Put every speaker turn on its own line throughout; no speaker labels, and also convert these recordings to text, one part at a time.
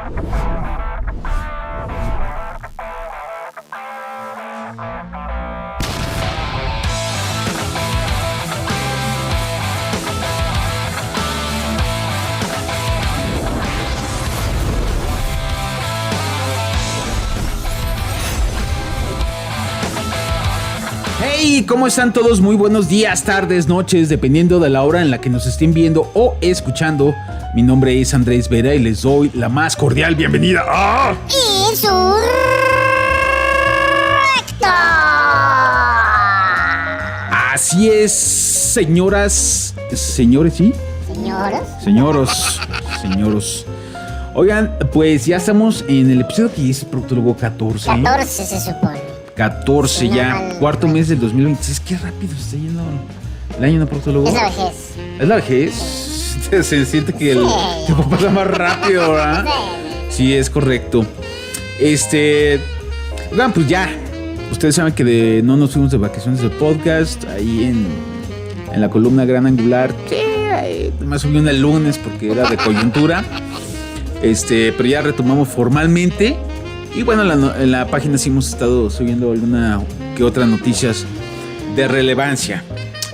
Hey, ¿cómo están todos? Muy buenos días, tardes, noches, dependiendo de la hora en la que nos estén viendo o escuchando. Mi nombre es Andrés Vera y les doy la más cordial bienvenida a...
¡Insurrecto!
Así es, señoras, señores, ¿sí? Señoros. Oigan, pues ya estamos en el episodio que es Proctólogo 14.
14 se supone.
14 ya, cuarto mes del 2026. Qué rápido está yendo el año, ¿no, Proctólogo?
Es la vejez.
¿Es la vejez? Se siente que el tiempo pasa más rápido, ¿verdad? Sí, es correcto. Oigan, pues ya. Ustedes saben que no nos fuimos de vacaciones de podcast. Ahí en la columna Gran Angular. Sí, más subí una el lunes porque era de coyuntura. Pero ya retomamos formalmente. Y bueno, en la página sí hemos estado subiendo alguna que otra noticias de relevancia,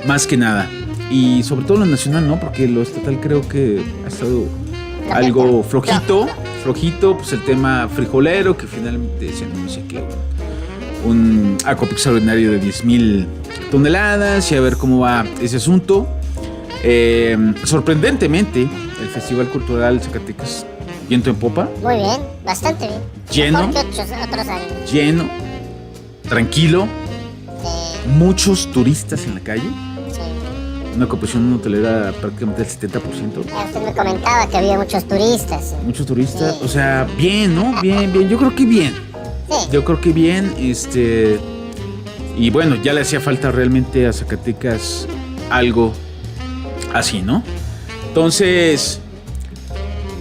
más que nada. Y sobre todo lo nacional, ¿no? Porque lo estatal creo que ha estado algo flojito, pues el tema frijolero, que finalmente se anuncia que un acopio extraordinario de 10,000 toneladas y a ver cómo va ese asunto. Sorprendentemente, el Festival Cultural Zacatecas viento en popa.
Muy bien, bastante bien.
Lleno.
Mejor que otros años.
Lleno. Tranquilo.
Sí.
Muchos turistas en la calle.
Sí.
Una ocupación hotelera prácticamente del 70%.
Usted me comentaba que había muchos turistas.
Muchos turistas.
Sí.
O sea, bien, ¿no? Bien. Yo creo que bien.
Sí.
Yo creo que bien. Y bueno, ya le hacía falta realmente a Zacatecas algo así, ¿no? Entonces...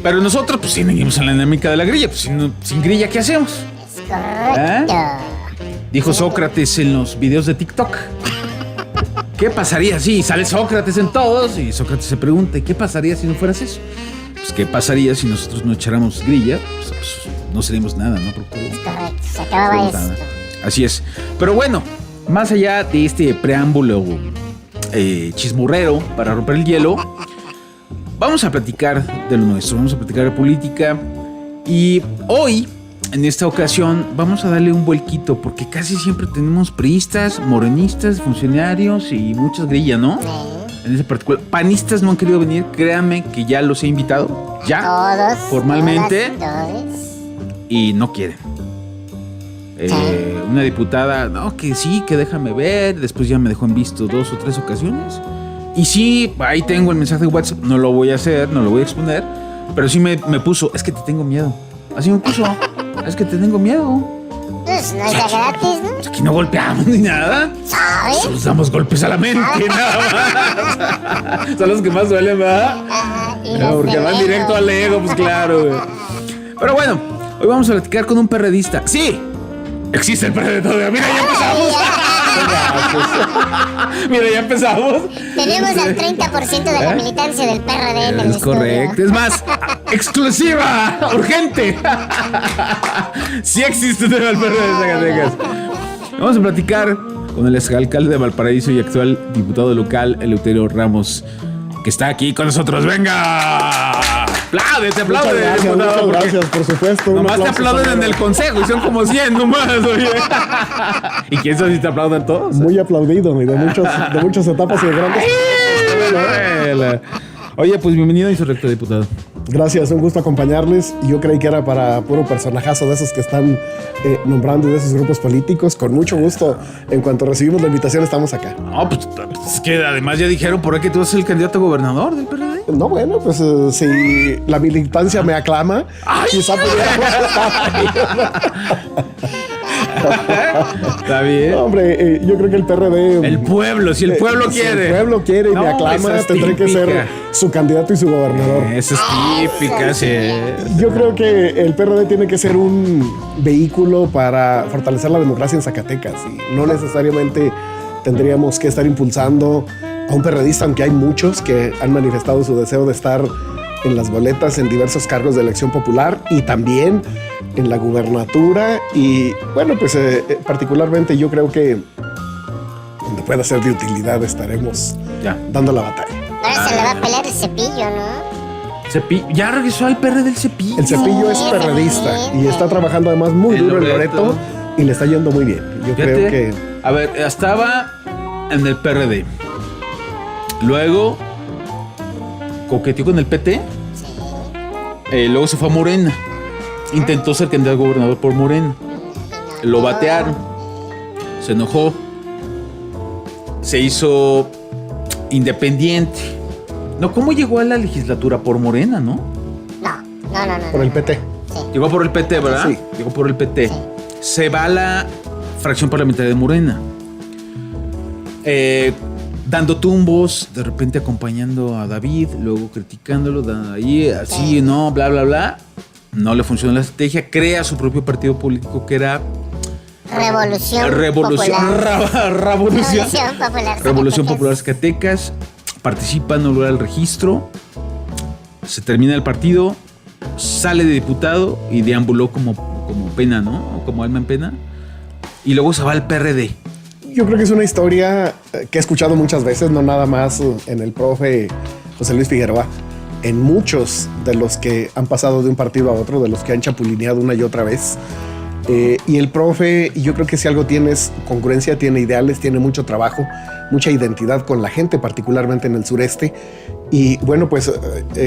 Pero nosotros, pues, seguimos en la dinámica de la grilla. Pues, sin grilla, ¿qué hacemos?
Es correcto.
Dijo Sócrates en los videos de TikTok. ¿Qué pasaría si sale Sócrates en todos? Y Sócrates se pregunta, ¿qué pasaría si no fueras eso? Pues, ¿qué pasaría si nosotros no echáramos grilla? Pues no seríamos nada, ¿no?
Es correcto, se acababa esto.
Así es. Pero bueno, más allá de este preámbulo chismurrero para romper el hielo, vamos a platicar de lo nuestro, vamos a platicar de política. Y hoy, en esta ocasión, vamos a darle un vuelquito, porque casi siempre tenemos priistas, morenistas, funcionarios y muchas grillas, ¿no? En ese particular. Panistas no han querido venir, créanme que ya los he invitado, ya,
Todos.
formalmente,
Todos.
y no quieren. Una diputada, no, que sí, que déjame ver, después ya me dejó en visto 2 o 3 ocasiones. Y sí, ahí tengo el mensaje de WhatsApp, no lo voy a hacer, no lo voy a exponer, pero sí me puso, es que te tengo miedo. Así me puso, es que te tengo miedo.
Pues no es de gratis, ¿no?
Aquí no golpeamos ni nada.
¿Sabes?
Solo damos golpes a la mente, nada más. Son los que más duelen, ¿verdad? Porque van directo al ego, pues claro, güey. Pero bueno, hoy vamos a platicar con un perredista. Sí, existe el PRD todavía. Mira, ya empezamos. Mira, ya empezamos.
Tenemos al 30% de la militancia del PRD en el
Es correcto. Es más, exclusiva, urgente. Sí existe el PRD de Zacatecas. Vamos a platicar con el exalcalde de Valparaíso y actual diputado local, Eleuterio Ramos, que está aquí con nosotros. ¡Venga! ¡Aplaude, te aplaude!
Muchas gracias, por supuesto.
Nomás te aplauden en el consejo y son como 100 nomás, oye. ¿Y quién sabe si te aplauden todos?
Muy aplaudido y de muchas etapas y de grandes.
Oye, pues bienvenido a Insurrecto, diputado.
Gracias, un gusto acompañarles. Yo creí que era para puro personajazo de esos que están nombrando de esos grupos políticos. Con mucho gusto, en cuanto recibimos la invitación, estamos acá.
No, pues es que además ya dijeron por ahí que tú eres el candidato a gobernador del PRD.
No, bueno, pues si la militancia me aclama, quizá pudiéramos estar ahí.
Está bien.
No, hombre, yo creo que el PRD...
El pueblo, si el pueblo quiere.
Si el pueblo quiere y me aclama, tendré que ser su candidato y su gobernador.
Esa es típica, sí.
Yo creo que el PRD tiene que ser un vehículo para fortalecer la democracia en Zacatecas y no necesariamente tendríamos que estar impulsando a un perredista, aunque hay muchos que han manifestado su deseo de estar en las boletas en diversos cargos de elección popular y también en la gubernatura. Y bueno, pues particularmente yo creo que donde pueda ser de utilidad estaremos dando la batalla.
Ahora se le va a pelear el Cepillo, ¿no?
Ya regresó al PRD del Cepillo.
El Cepillo es perredista y está trabajando además muy duro en Loreto y le está yendo muy bien. Yo creo que...
A ver, estaba en el PRD. Luego coqueteó con el PT. Luego se fue a Morena. Intentó ser candidato a gobernador por Morena. Lo batearon. Se enojó. Se hizo independiente. No, ¿cómo llegó a la legislatura? Por Morena, ¿no?
No.
Por el PT.
Sí.
Llegó por el PT, ¿verdad?
Sí.
Llegó por el PT.
Sí.
Se va a la fracción parlamentaria de Morena. Dando tumbos, de repente acompañando a David, luego criticándolo, ahí así, no, bla, bla, bla. No le funcionó la estrategia. Crea su propio partido político que era Revolución Popular Zacatecas. Participa, no logra el registro. Se termina el partido. Sale de diputado y deambuló como pena, ¿no? Como alma en pena. Y luego se va al PRD.
Yo creo que es una historia que he escuchado muchas veces, no nada más en el profe José Luis Figueroa, en muchos de los que han pasado de un partido a otro, de los que han chapulineado una y otra vez. Y el profe, yo creo que si algo tiene es congruencia, tiene ideales, tiene mucho trabajo, mucha identidad con la gente, particularmente en el sureste. Y bueno, pues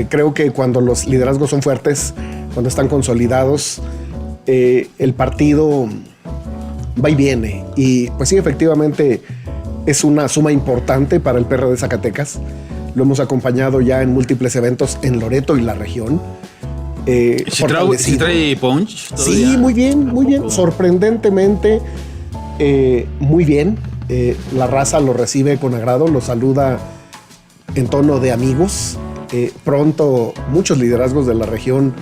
creo que cuando los liderazgos son fuertes, cuando están consolidados, el partido va y viene. Y pues sí, efectivamente es una suma importante para el PRD de Zacatecas. Lo hemos acompañado ya en múltiples eventos en Loreto y la región.
¿Sí trae punch todavía?
Sí, muy bien. Sorprendentemente, muy bien. La raza lo recibe con agrado, lo saluda en tono de amigos. Pronto muchos liderazgos de la región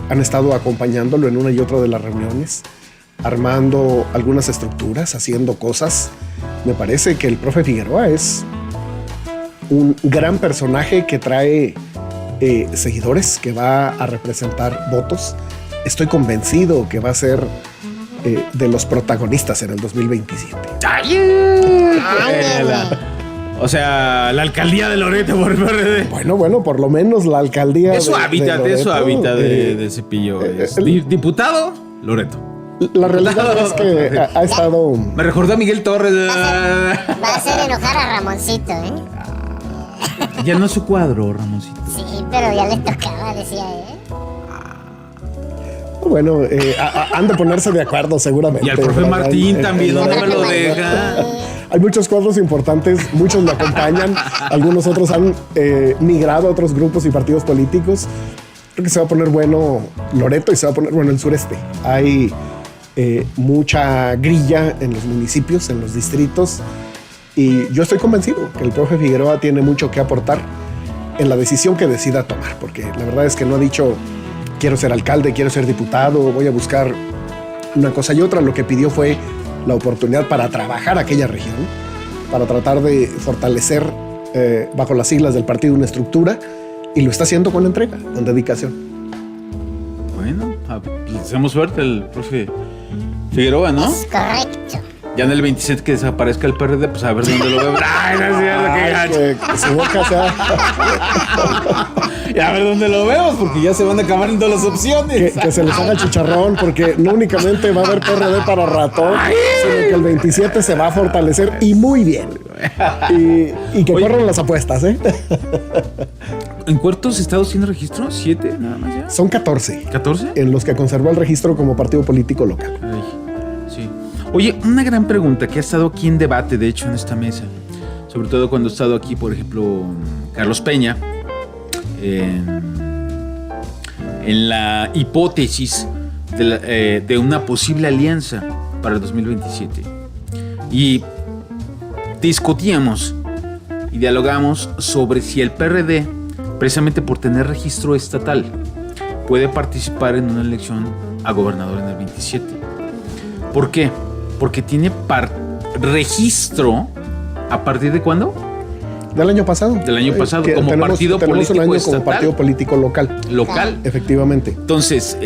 han estado acompañándolo en una y otra de las reuniones, armando algunas estructuras, haciendo cosas. Me parece que el profe Figueroa es un gran personaje que trae seguidores, que va a representar votos. Estoy convencido que va a ser de los protagonistas en el 2027.
O sea, la alcaldía de Loreto por el PRD.
Bueno, por lo menos la alcaldía
es su hábitat de Cepillo. Diputado, Loreto.
La realidad es que ha estado...
Me recordó a Miguel Torres.
Va a hacer enojar a Ramoncito, ¿eh?
Ya no es su cuadro, Ramoncito.
Sí, pero ya le tocaba, decía,
Bueno, han de ponerse de acuerdo seguramente.
Y al profe Martín también, ¿dónde me lo deja?
Hay muchos cuadros importantes, muchos me acompañan, algunos otros han migrado a otros grupos y partidos políticos. Creo que se va a poner bueno Loreto y se va a poner bueno el sureste. Hay mucha grilla en los municipios, en los distritos, y yo estoy convencido que el profe Figueroa tiene mucho que aportar en la decisión que decida tomar, porque la verdad es que no ha dicho quiero ser alcalde, quiero ser diputado, voy a buscar una cosa y otra. Lo que pidió fue la oportunidad para trabajar aquella región, para tratar de fortalecer bajo las siglas del partido una estructura, y lo está haciendo con entrega, con dedicación.
Bueno, deseamos suerte al profe Figueroa, ¿no?
Es correcto.
Ya en el 27 que desaparezca el PRD, pues a ver dónde lo vemos. ¡Ay, no es cierto! ¡Qué gacho!
Que su boca sea...
Y a ver dónde lo vemos, porque ya se van a acabar en todas las opciones.
Que se les haga chicharrón, porque no únicamente va a haber PRD para rato, sino que el 27 se va a fortalecer y muy bien. Y que corran las apuestas, ¿eh?
¿En cuántos estados tiene registro? ¿7 nada más ya?
Son 14.
¿14?
En los que conservó el registro como partido político local.
Ay, sí. Oye, una gran pregunta que ha estado aquí en debate, de hecho, en esta mesa. Sobre todo cuando ha estado aquí, por ejemplo, Carlos Peña. En la hipótesis de una posible alianza para el 2027. Y discutíamos y dialogamos sobre si el PRD, precisamente por tener registro estatal, puede participar en una elección a gobernador en el 27. ¿Por qué? Porque tiene registro. ¿A partir de cuándo?
Del año pasado.
Del año pasado,
Que
como partido
tenemos un
político
año
estatal.
como partido político local.
Local.
Efectivamente.
Entonces,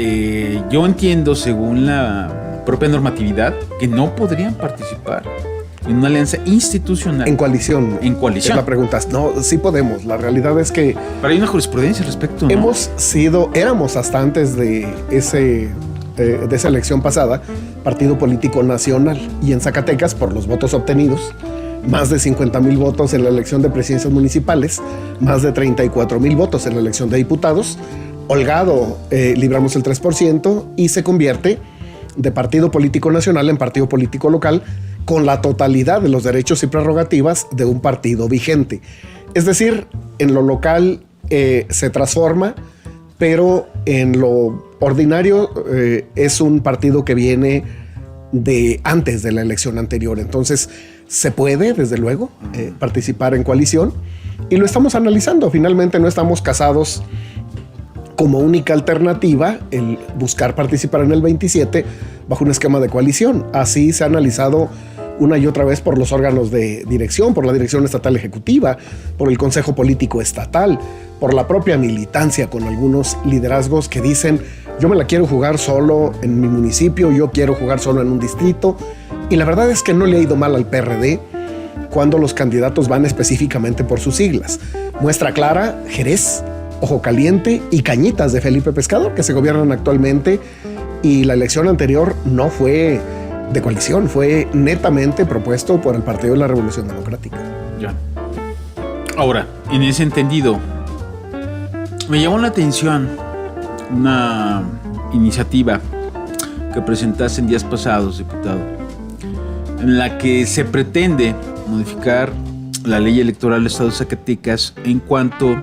yo entiendo, según la propia normatividad, que no podrían participar en una alianza institucional.
En coalición.
En coalición.
Es la pregunta. No, sí podemos. La realidad es que
Pero hay una jurisprudencia al respecto, ¿no?
éramos hasta antes de esa elección pasada, partido político nacional. Y en Zacatecas, por los votos obtenidos, más de 50,000 votos en la elección de presidencias municipales, más de 34,000 votos en la elección de diputados. Holgado, libramos el 3% y se convierte de partido político nacional en partido político local con la totalidad de los derechos y prerrogativas de un partido vigente. Es decir, en lo local se transforma, pero en lo ordinario es un partido que viene de antes de la elección anterior. Entonces, se puede, desde luego, participar en coalición y lo estamos analizando. Finalmente, no estamos casados como única alternativa el buscar participar en el 27 bajo un esquema de coalición. Así se ha analizado una y otra vez por los órganos de dirección, por la Dirección Estatal Ejecutiva, por el Consejo Político Estatal, por la propia militancia con algunos liderazgos que dicen: yo me la quiero jugar solo en mi municipio, yo quiero jugar solo en un distrito. Y la verdad es que no le ha ido mal al PRD cuando los candidatos van específicamente por sus siglas. Muestra clara: Jerez, Ojo Caliente y Cañitas de Felipe Pescador, que se gobiernan actualmente, y la elección anterior no fue de coalición, fue netamente propuesto por el Partido de la Revolución Democrática.
Ya. Ahora, en ese entendido, me llamó la atención una iniciativa que presentaste en días pasados, diputado, en la que se pretende modificar la ley electoral del Estado de Zacatecas en cuanto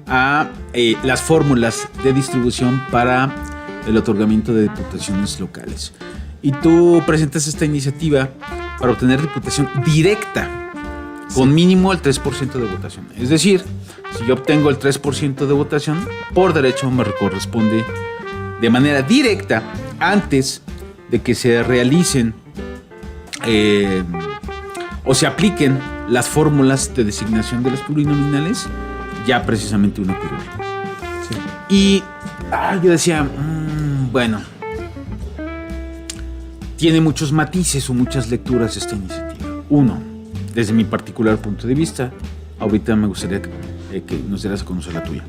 a las fórmulas de distribución para el otorgamiento de diputaciones locales. Y tú presentas esta iniciativa para obtener diputación directa, con mínimo el 3% de votación. Es decir, si yo obtengo el 3% de votación, por derecho me corresponde de manera directa, antes de que se realicen o se apliquen las fórmulas de designación de los plurinominales, ya precisamente una por una. Sí. Y yo decía, bueno, tiene muchos matices o muchas lecturas esta iniciativa. Uno, desde mi particular punto de vista, ahorita me gustaría que nos dieras a conocer la tuya.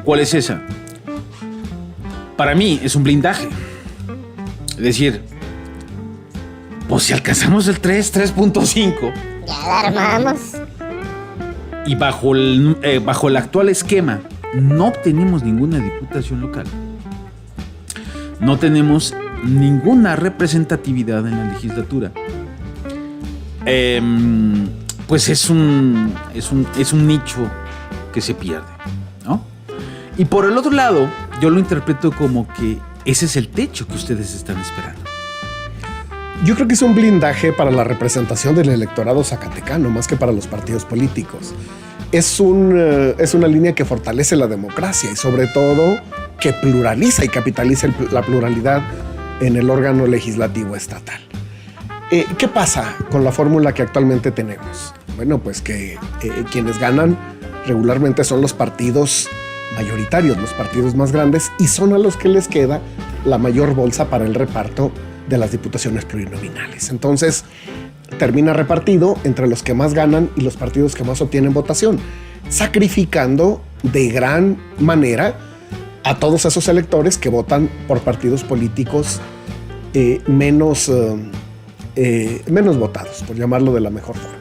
¿Cuál es esa? Para mí es un blindaje. Es decir, pues si alcanzamos el 3.5...
Ya la armamos.
Y bajo el actual esquema no obtenemos ninguna diputación local, no tenemos ninguna representatividad en la legislatura, pues es un nicho que se pierde, ¿no? Y por el otro lado, yo lo interpreto como que ese es el techo que ustedes están esperando.
Yo creo que es un blindaje para la representación del electorado zacatecano, más que para los partidos políticos. Es una línea que fortalece la democracia y sobre todo que pluraliza y capitaliza la pluralidad en el órgano legislativo estatal. ¿Qué pasa con la fórmula que actualmente tenemos? Bueno, pues que quienes ganan regularmente son los partidos mayoritarios, los partidos más grandes, y son a los que les queda la mayor bolsa para el reparto de las diputaciones plurinominales. Entonces, termina repartido entre los que más ganan y los partidos que más obtienen votación, sacrificando de gran manera a todos esos electores que votan por partidos políticos menos votados, por llamarlo de la mejor forma.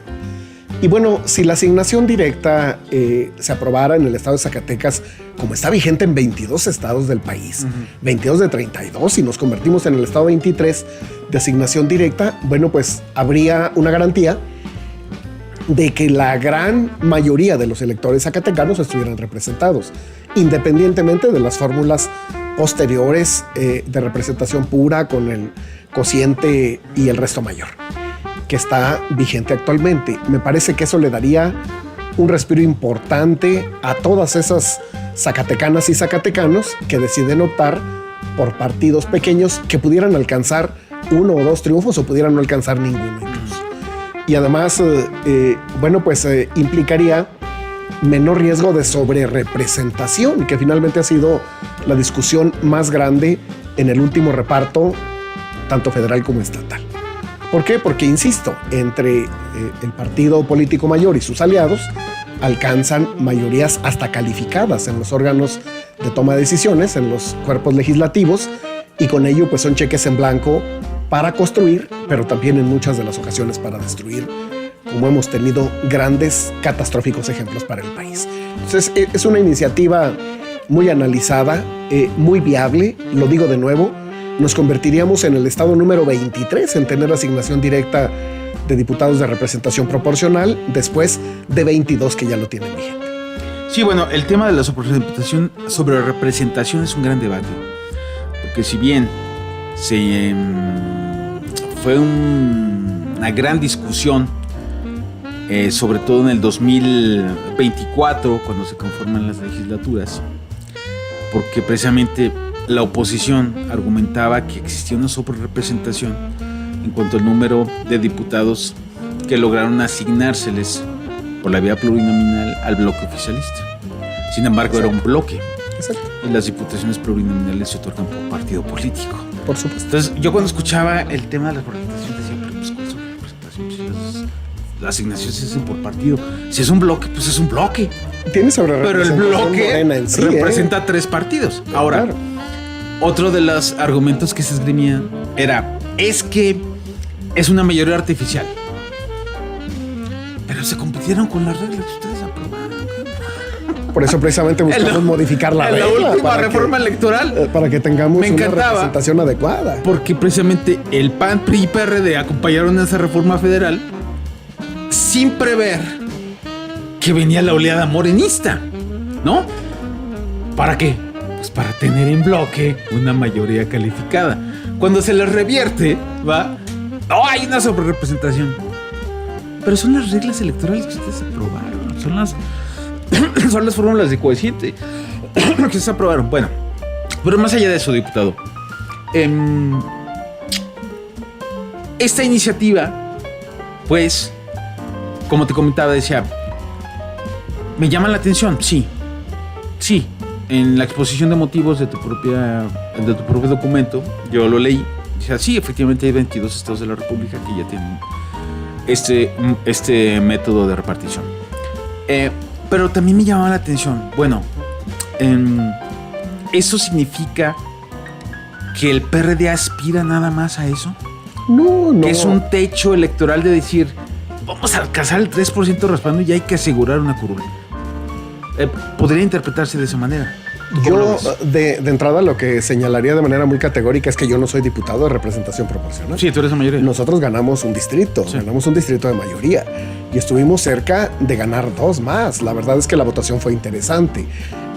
Y bueno, si la asignación directa se aprobara en el estado de Zacatecas, como está vigente en 22 estados del país, 22 de 32, y nos convertimos en el estado 23 de asignación directa, bueno, pues habría una garantía de que la gran mayoría de los electores zacatecanos estuvieran representados, independientemente de las fórmulas posteriores de representación pura con el cociente y el resto mayor, que está vigente actualmente. Me parece que eso le daría un respiro importante a todas esas zacatecanas y zacatecanos que deciden optar por partidos pequeños que pudieran alcanzar 1 o 2 triunfos o pudieran no alcanzar ninguno incluso. y además, implicaría menor riesgo de sobrerepresentación, que finalmente ha sido la discusión más grande en el último reparto, tanto federal como estatal. ¿Por qué? Porque, insisto, entre el partido político mayor y sus aliados alcanzan mayorías hasta calificadas en los órganos de toma de decisiones, en los cuerpos legislativos, y con ello pues son cheques en blanco para construir, pero también en muchas de las ocasiones para destruir, como hemos tenido grandes, catastróficos ejemplos para el país. Entonces, es una iniciativa muy analizada, muy viable, lo digo de nuevo, nos convertiríamos en el estado número 23 en tener asignación directa de diputados de representación proporcional, después de 22 que ya lo tienen vigente.
Sí, bueno, el tema de la sobrerepresentación es un gran debate, porque si bien fue una gran discusión, sobre todo en el 2024, cuando se conforman las legislaturas, porque precisamente la oposición argumentaba que existía una sobrerepresentación en cuanto al número de diputados que lograron asignárseles por la vía plurinominal al bloque oficialista. Sin embargo, exacto, era un bloque.
Exacto. Y
las diputaciones plurinominales se otorgan por partido político.
Por supuesto.
Entonces, yo cuando escuchaba el tema de la representación decía, pero pues ¿cuál es la representación? La asignación se hace por partido. Si es un bloque, pues es un bloque.
Tiene sobrerepresentación.
Pero el bloque
en sí,
representa 3 partidos. Ahora, claro, otro de los argumentos que se esgrimía es que es una mayoría artificial. Pero se compitieron con las reglas que ustedes aprobaron.
Por eso precisamente buscamos modificar la regla.
La última reforma electoral.
Para que tengamos una representación adecuada.
Porque precisamente el PAN, PRI y PRD acompañaron esa reforma federal sin prever que venía la oleada morenista, ¿no? ¿Para qué? Pues para tener en bloque una mayoría calificada. Cuando se les revierte, hay una sobrerepresentación. Pero son las reglas electorales que ustedes aprobaron. Son las fórmulas de coeficiente que ustedes aprobaron. Bueno, pero más allá de eso, diputado, esta iniciativa, pues, como te comentaba, decía, me llama la atención, sí. En la exposición de motivos de tu propio documento, yo lo leí. Dice, sí, efectivamente hay 22 estados de la República que ya tienen este método de repartición. Pero también me llamaba la atención, bueno, ¿eso significa que el PRD aspira nada más a eso?
No.
Que es un techo electoral de decir, vamos a alcanzar el 3% raspando y hay que asegurar una curul. Podría interpretarse de esa manera.
Yo, de entrada, lo que señalaría de manera muy categórica es que yo no soy diputado de representación proporcional.
Sí, tú eres la mayoría.
Nosotros ganamos un distrito, ganamos un distrito de mayoría y estuvimos cerca de ganar 2 más. La verdad es que la votación fue interesante.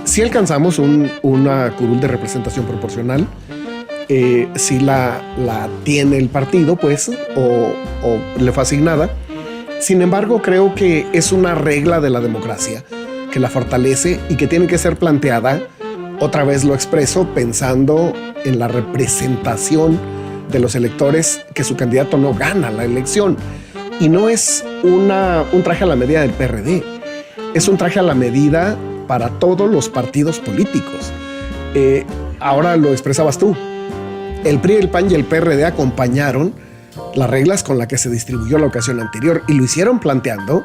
Si alcanzamos una curul de representación proporcional, si la tiene el partido, pues, o le fue asignada. Sin embargo, creo que es una regla de la democracia que la fortalece y que tiene que ser planteada, otra vez lo expreso, pensando en la representación de los electores, que su candidato no gana la elección. Y no es un traje a la medida del PRD, es un traje a la medida para todos los partidos políticos. Ahora lo expresabas tú. El PRI, el PAN y el PRD acompañaron las reglas con las que se distribuyó la ocasión anterior y lo hicieron planteando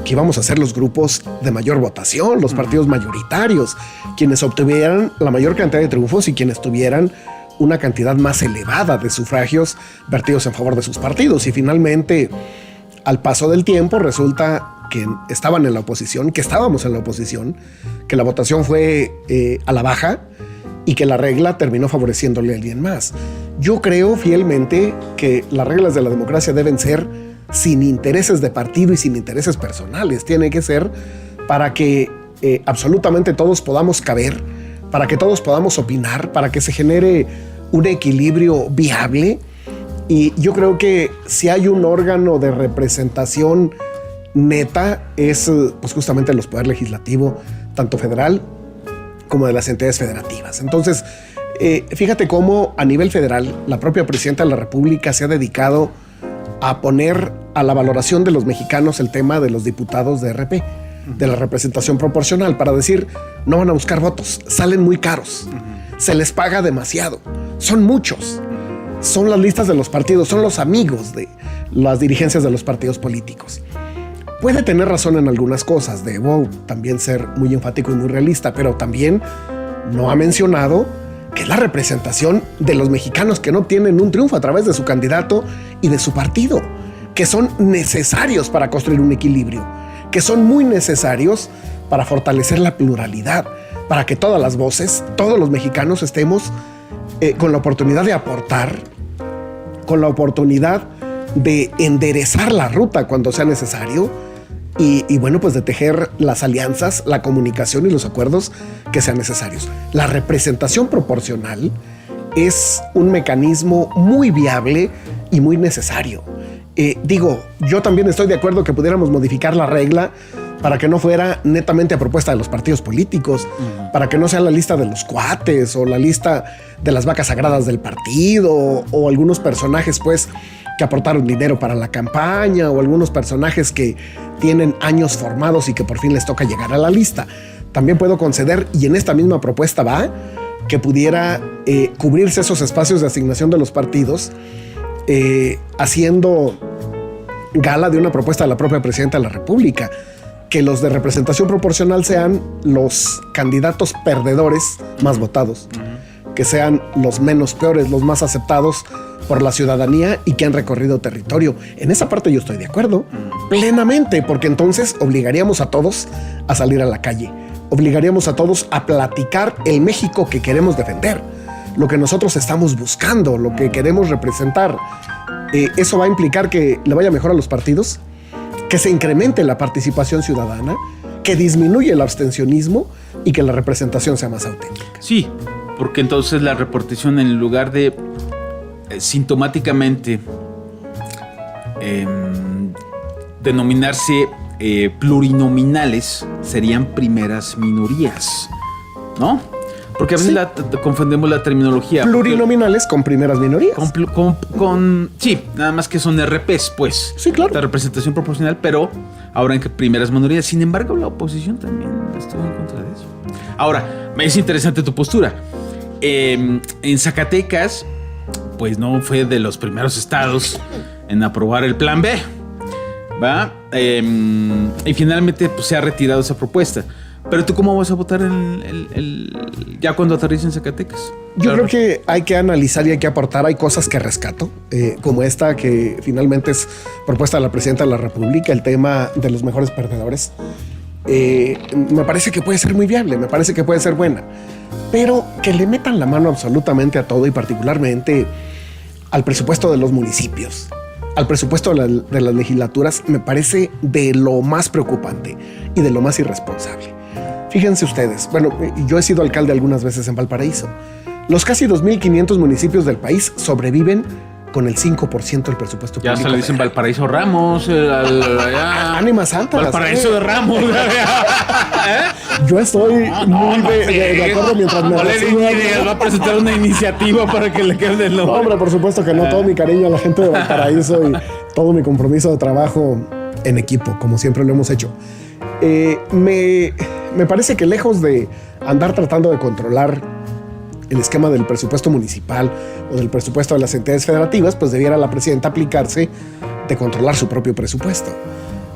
que íbamos a ser los grupos de mayor votación, los partidos mayoritarios, quienes obtuvieran la mayor cantidad de triunfos y quienes tuvieran una cantidad más elevada de sufragios vertidos en favor de sus partidos. Y finalmente, al paso del tiempo, resulta que estaban en la oposición, que estábamos en la oposición, que la votación fue a la baja y que la regla terminó favoreciéndole a alguien más. Yo creo fielmente que las reglas de la democracia deben ser sin intereses de partido y sin intereses personales. Tiene que ser para que absolutamente todos podamos caber, para que todos podamos opinar, para que se genere un equilibrio viable. Y yo creo que si hay un órgano de representación neta es pues justamente los poderes legislativo, tanto federal como de las entidades federativas. Entonces, fíjate cómo a nivel federal la propia presidenta de la República se ha dedicado a poner a la valoración de los mexicanos el tema de los diputados de RP, de la representación proporcional, para decir, no van a buscar votos, salen muy caros, se les paga demasiado, son muchos, son las listas de los partidos, son los amigos de las dirigencias de los partidos políticos. Puede tener razón en algunas cosas, debo también ser muy enfático y muy realista, pero también no ha mencionado que es la representación de los mexicanos que no obtienen un triunfo a través de su candidato y de su partido, que son necesarios para construir un equilibrio, que son muy necesarios para fortalecer la pluralidad, para que todas las voces, todos los mexicanos estemos con la oportunidad de aportar, con la oportunidad de enderezar la ruta cuando sea necesario y bueno, pues de tejer las alianzas, la comunicación y los acuerdos que sean necesarios. La representación proporcional es un mecanismo muy viable y muy necesario. Yo también estoy de acuerdo que pudiéramos modificar la regla para que no fuera netamente a propuesta de los partidos políticos, para que no sea la lista de los cuates o la lista de las vacas sagradas del partido o algunos personajes pues que aportaron dinero para la campaña o algunos personajes que tienen años formados y que por fin les toca llegar a la lista. También puedo conceder, y en esta misma propuesta va, que pudiera cubrirse esos espacios de asignación de los partidos haciendo gala de una propuesta de la propia presidenta de la República, que los de representación proporcional sean los candidatos perdedores más votados, que sean los menos peores, los más aceptados por la ciudadanía y que han recorrido territorio. En esa parte yo estoy de acuerdo plenamente, porque entonces obligaríamos a todos a salir a la calle, obligaríamos a todos a platicar el México que queremos defender, lo que nosotros estamos buscando, lo que queremos representar. Eso va a implicar que le vaya mejor a los partidos, que se incremente la participación ciudadana, que disminuya el abstencionismo y que la representación sea más auténtica.
Sí, porque entonces la repartición, en lugar de sintomáticamente denominarse plurinominales, serían primeras minorías, ¿no? Porque a veces confundimos la terminología.
Plurinominales con primeras minorías.
Sí, nada más que son RPs, pues.
Sí, claro.
La representación proporcional, pero ahora en que primeras minorías. Sin embargo, la oposición también estuvo en contra de eso. Ahora, me es interesante tu postura. En Zacatecas, pues no fue de los primeros estados en aprobar el plan B, ¿va? Y finalmente pues, se ha retirado esa propuesta. Pero tú, ¿cómo vas a votar ya cuando aterrice en Zacatecas?
Yo creo que hay que analizar y hay que aportar. Hay cosas que rescato, como esta que finalmente es propuesta de la presidenta de la República, el tema de los mejores perdedores. Me parece que puede ser muy viable, me parece que puede ser buena, pero que le metan la mano absolutamente a todo y particularmente al presupuesto de los municipios, al presupuesto de las legislaturas, me parece de lo más preocupante y de lo más irresponsable. Fíjense ustedes, bueno, yo he sido alcalde algunas veces en Valparaíso. Los casi 2.500 municipios del país sobreviven con el 5% del presupuesto público.
Ya se le dicen Valparaíso Ramos.
Ánimas santas.
Valparaíso de Ramos.
Yo estoy muy de acuerdo mientras me
va a presentar una iniciativa para que le quede el nombre.
No, hombre, por supuesto que no. Todo mi cariño a la gente de Valparaíso y todo mi compromiso de trabajo en equipo, como siempre lo hemos hecho. Me parece que lejos de andar tratando de controlar el esquema del presupuesto municipal o del presupuesto de las entidades federativas, pues debiera la presidenta aplicarse de controlar su propio presupuesto.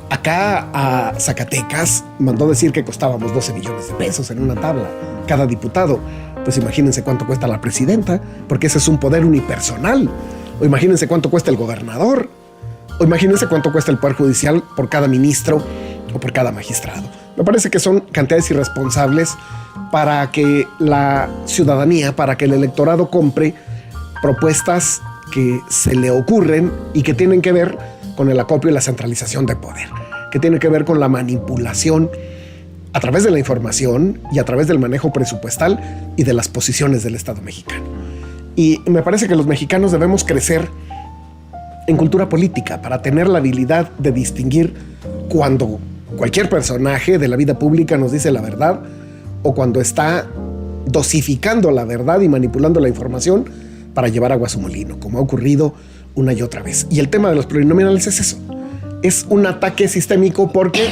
Acá a Zacatecas mandó decir que costábamos 12 millones de pesos en una tabla cada diputado. Pues imagínense cuánto cuesta la presidenta, porque ese es un poder unipersonal. O imagínense cuánto cuesta el gobernador. O imagínense cuánto cuesta el Poder Judicial por cada ministro o por cada magistrado. Me parece que son cantidades irresponsables para que la ciudadanía, para que el electorado compre propuestas que se le ocurren y que tienen que ver con el acopio y la centralización de poder, que tienen que ver con la manipulación a través de la información y a través del manejo presupuestal y de las posiciones del Estado mexicano. Y me parece que los mexicanos debemos crecer en cultura política para tener la habilidad de distinguir cuando cualquier personaje de la vida pública nos dice la verdad o cuando está dosificando la verdad y manipulando la información para llevar agua a su molino, como ha ocurrido una y otra vez. Y el tema de los plurinominales es eso. Es un ataque sistémico porque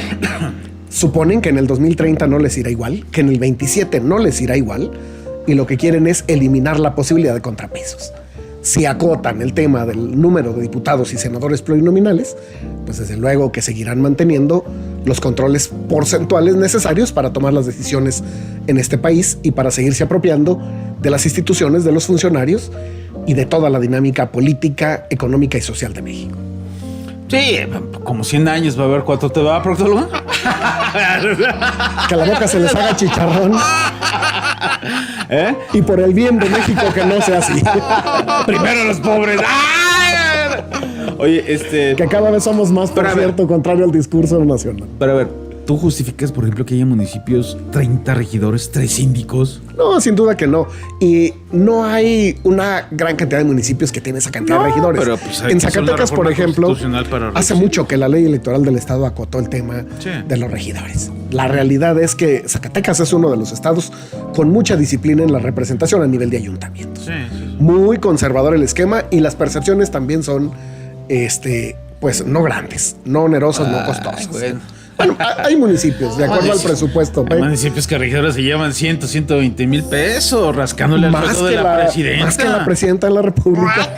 suponen que en el 2030 no les irá igual, que en el 27 no les irá igual, y lo que quieren es eliminar la posibilidad de contrapesos. Si acotan el tema del número de diputados y senadores plurinominales, pues desde luego que seguirán manteniendo los controles porcentuales necesarios para tomar las decisiones en este país y para seguirse apropiando de las instituciones, de los funcionarios y de toda la dinámica política, económica y social de México.
Sí, como 100 años va a haber. ¿Cuánto te va, proctólogo?
Que la boca se les haga chicharrón.
¿Eh?
Y por el bien de México que no sea así.
Primero los pobres. ¡Ah! Oye,
Que cada vez somos más, por cierto, contrario al discurso nacional.
Pero a ver, ¿tú justificas, por ejemplo, que haya municipios, 30 regidores, 3 síndicos?
No, sin duda que no. Y no hay una gran cantidad de municipios que tienen esa cantidad de regidores.
Pero, pues,
en Zacatecas, por ejemplo, hace mucho que la ley electoral del estado acotó el tema de los regidores. La realidad es que Zacatecas es uno de los estados con mucha disciplina en la representación a nivel de ayuntamientos. Sí. Muy conservador el esquema y las percepciones también son, pues, no grandes, no onerosas, no costosas. Bueno, hay municipios, de acuerdo al presupuesto.
Hay municipios que regidores se llevan 120 mil pesos rascándole al sueldo de la presidenta.
Más que la presidenta de la República.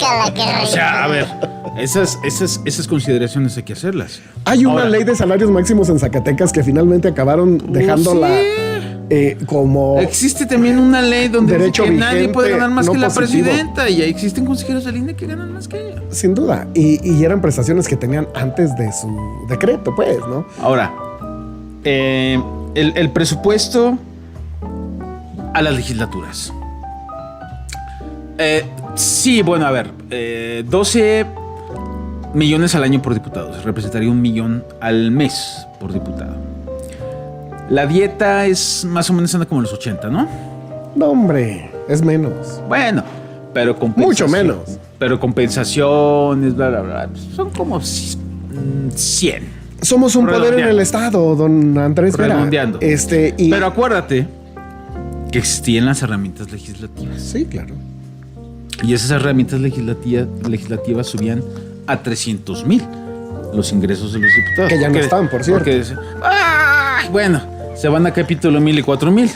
O sea, a ver, esas consideraciones hay que hacerlas.
Hay una ley de salarios máximos en Zacatecas que finalmente acabaron dejándola como...
Existe también una ley donde
derecho
dice que
vigente,
nadie puede ganar más
no
que la
positivo.
presidenta. Y ahí existen consejeros de línea que ganan más que ella.
Sin duda. Y eran prestaciones que tenían antes de su decreto, pues, ¿no?
Ahora, el presupuesto a las legislaturas. Sí, bueno, a ver, 12 millones al año por diputado. Se representaría 1 millón al mes por diputado. La dieta es más o menos anda como los 80, ¿no?
No, hombre, es menos.
Bueno, pero
mucho menos.
Pero compensaciones, bla, bla, bla. Son como 100.
Somos un poder en el estado, don Andrés Vera.
Redondeando. Pero acuérdate que existían las herramientas legislativas.
Sí, claro.
Y esas herramientas legislativas subían a 300,000 los ingresos de los diputados.
Que ya no están, por cierto.
Bueno, se van a capítulo 1000 y 4000.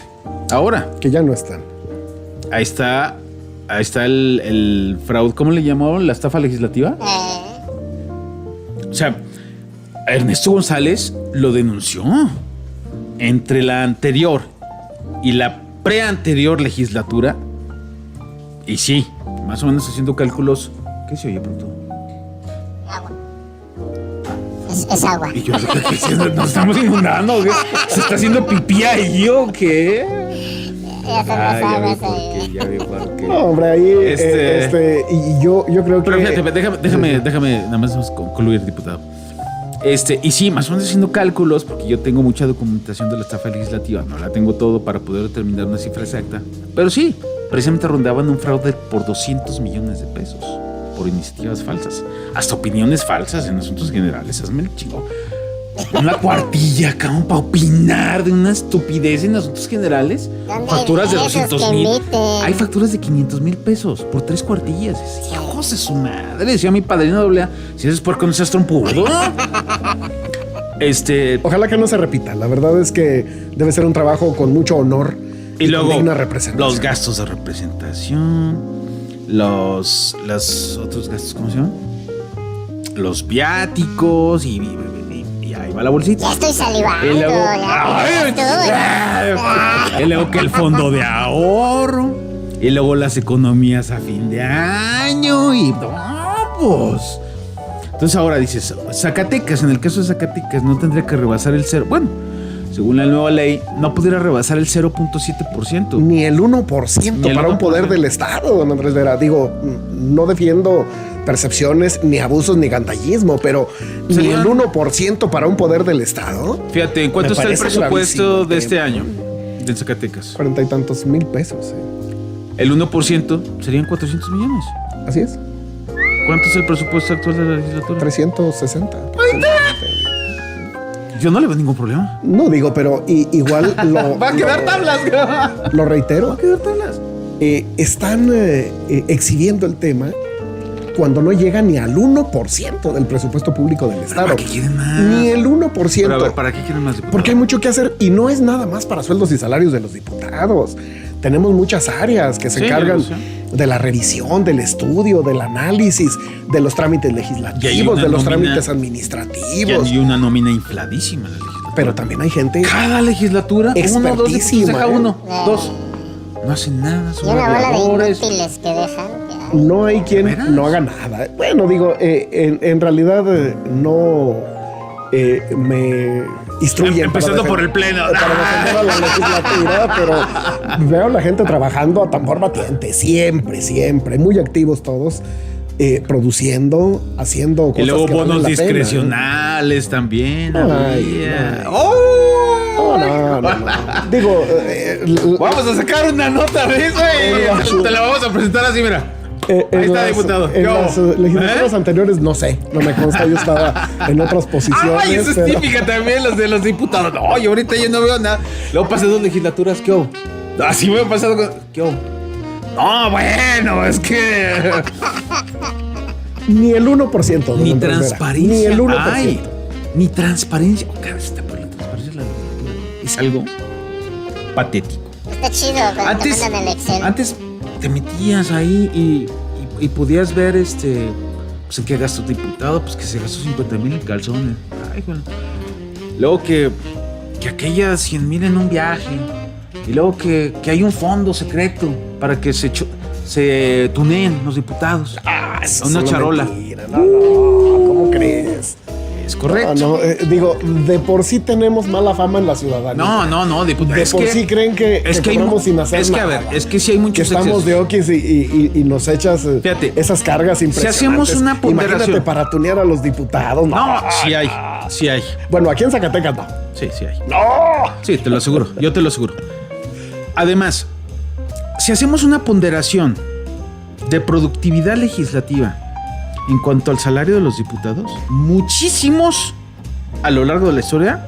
Ahora.
Que ya no están.
Ahí está el fraude. ¿Cómo le llamaron? ¿La estafa legislativa? O sea, Ernesto González lo denunció. Entre la anterior y la preanterior legislatura. Y sí, más o menos haciendo cálculos. ¿Qué se oye pronto?
Agua. Es agua.
Y yo, ¿nos estamos inundando? ¿O qué? ¿Se está haciendo pipí ahí o qué?
Ya
vi por qué.
No, hombre, ahí y yo creo que...
Pero fíjate, déjame nada más concluir, diputado. Y sí, más o menos haciendo cálculos, porque yo tengo mucha documentación de la estafa legislativa, no la tengo todo para poder determinar una cifra exacta, pero sí, precisamente rondaban un fraude por 200 millones de pesos por iniciativas falsas, hasta opiniones falsas en asuntos generales. Hazme el chingo. Una cuartilla, cabrón, para opinar de una estupidez en asuntos generales. Facturas de 200,000. Hay facturas de 500,000 pesos por 3 cuartillas. Hijos de su madre. Decía mi padrino doble A. Si eres puerco, no seas trompudo.
Ojalá que no se repita. La verdad es que debe ser un trabajo con mucho honor.
Y luego
una representación.
Los gastos de representación. Los otros gastos, ¿cómo se llaman? Los viáticos y ahí va la bolsita.
Ya estoy salivando.
Y luego que el fondo de ahorro. Y luego las economías a fin de año. Y pues. Entonces ahora dices, Zacatecas, en el caso de Zacatecas, no tendría que rebasar el 0. Bueno, según la nueva ley, no pudiera rebasar el 0.7%.
Ni el 1% para un poder del Estado, don Andrés Vera. Digo, no defiendo percepciones, ni abusos, ni gandallismo, pero ni el 1% para un poder del Estado.
Fíjate, ¿en cuánto está el presupuesto de este año de Zacatecas?
40 y tantos mil pesos.
El 1% serían 400 millones.
Así es.
¿Cuánto es el presupuesto actual de la legislatura?
360.
Yo no le veo ningún problema.
No digo, pero igual
va a quedar tablas.
Lo reitero.
Va a quedar tablas.
Están exhibiendo el tema cuando no llega ni al 1% del presupuesto público del Estado.
¿Para qué quieren más?
Ni el 1%.
Pero a ver, ¿para qué quieren más diputados?
Porque hay mucho que hacer y no es nada más para sueldos y salarios de los diputados. Tenemos muchas áreas que se encargan de la revisión, del estudio, del análisis, de los trámites legislativos, de los trámites administrativos.
Y una nómina infladísima la legislatura.
Pero también hay gente...
Cada legislatura, uno, dos, deja uno, dos. No hacen nada.
Y una bola de inútiles que dejan.
No hay quien no haga nada. Bueno, digo, en realidad no me instruyen.
Empezando por el pleno.
Para defender a la legislatura, pero veo a la gente trabajando a tambor batiente. Siempre. Muy activos todos. Produciendo, haciendo cosas.
Y luego
que
bonos
valen la
discrecionales
pena.
también.
No. Digo,
vamos a sacar una nota de eso y te la vamos a presentar así, mira. Ahí está, diputado.
En las legislaturas anteriores, no sé, no me consta, yo estaba en otras posiciones.
Ay, eso es típica también, los de los diputados. No, yo ahorita ya no veo nada. Luego pasé 2 legislaturas, ¿qué hubo? Así me he pasado con... ¿Qué hubo? No, bueno, es que...
Ni el 1%.
Ni transparencia.
Ni el 1%.
Ay, ni transparencia. Oh, cara, está por la transparencia de la legislatura. Es algo patético.
Está chido cuando te mandan el Excel.
Antes te metías ahí y podías ver pues en qué gastó diputado, pues que se gastó 50,000 en calzones. Ay, bueno. Luego que aquellas 100,000 en un viaje. Y luego que hay un fondo secreto para que se tuneen los diputados.
Eso
una charola.
Mentira. No, ¿cómo crees?
Es correcto.
No, digo, de por sí tenemos mala fama en la ciudadanía.
No, diputado.
De por sí creen que cobramos sin hacer nada.
A ver, es que sí hay muchos
que estamos de okis y nos echas esas cargas impresionantes.
Si hacemos una ponderación.
Imagínate para tunear a los diputados.
No, sí hay.
Bueno, aquí en Zacatecas no.
Sí hay.
¡No!
Sí, te lo aseguro. Yo te lo aseguro. Además, si hacemos una ponderación de productividad legislativa en cuanto al salario de los diputados, muchísimos a lo largo de la historia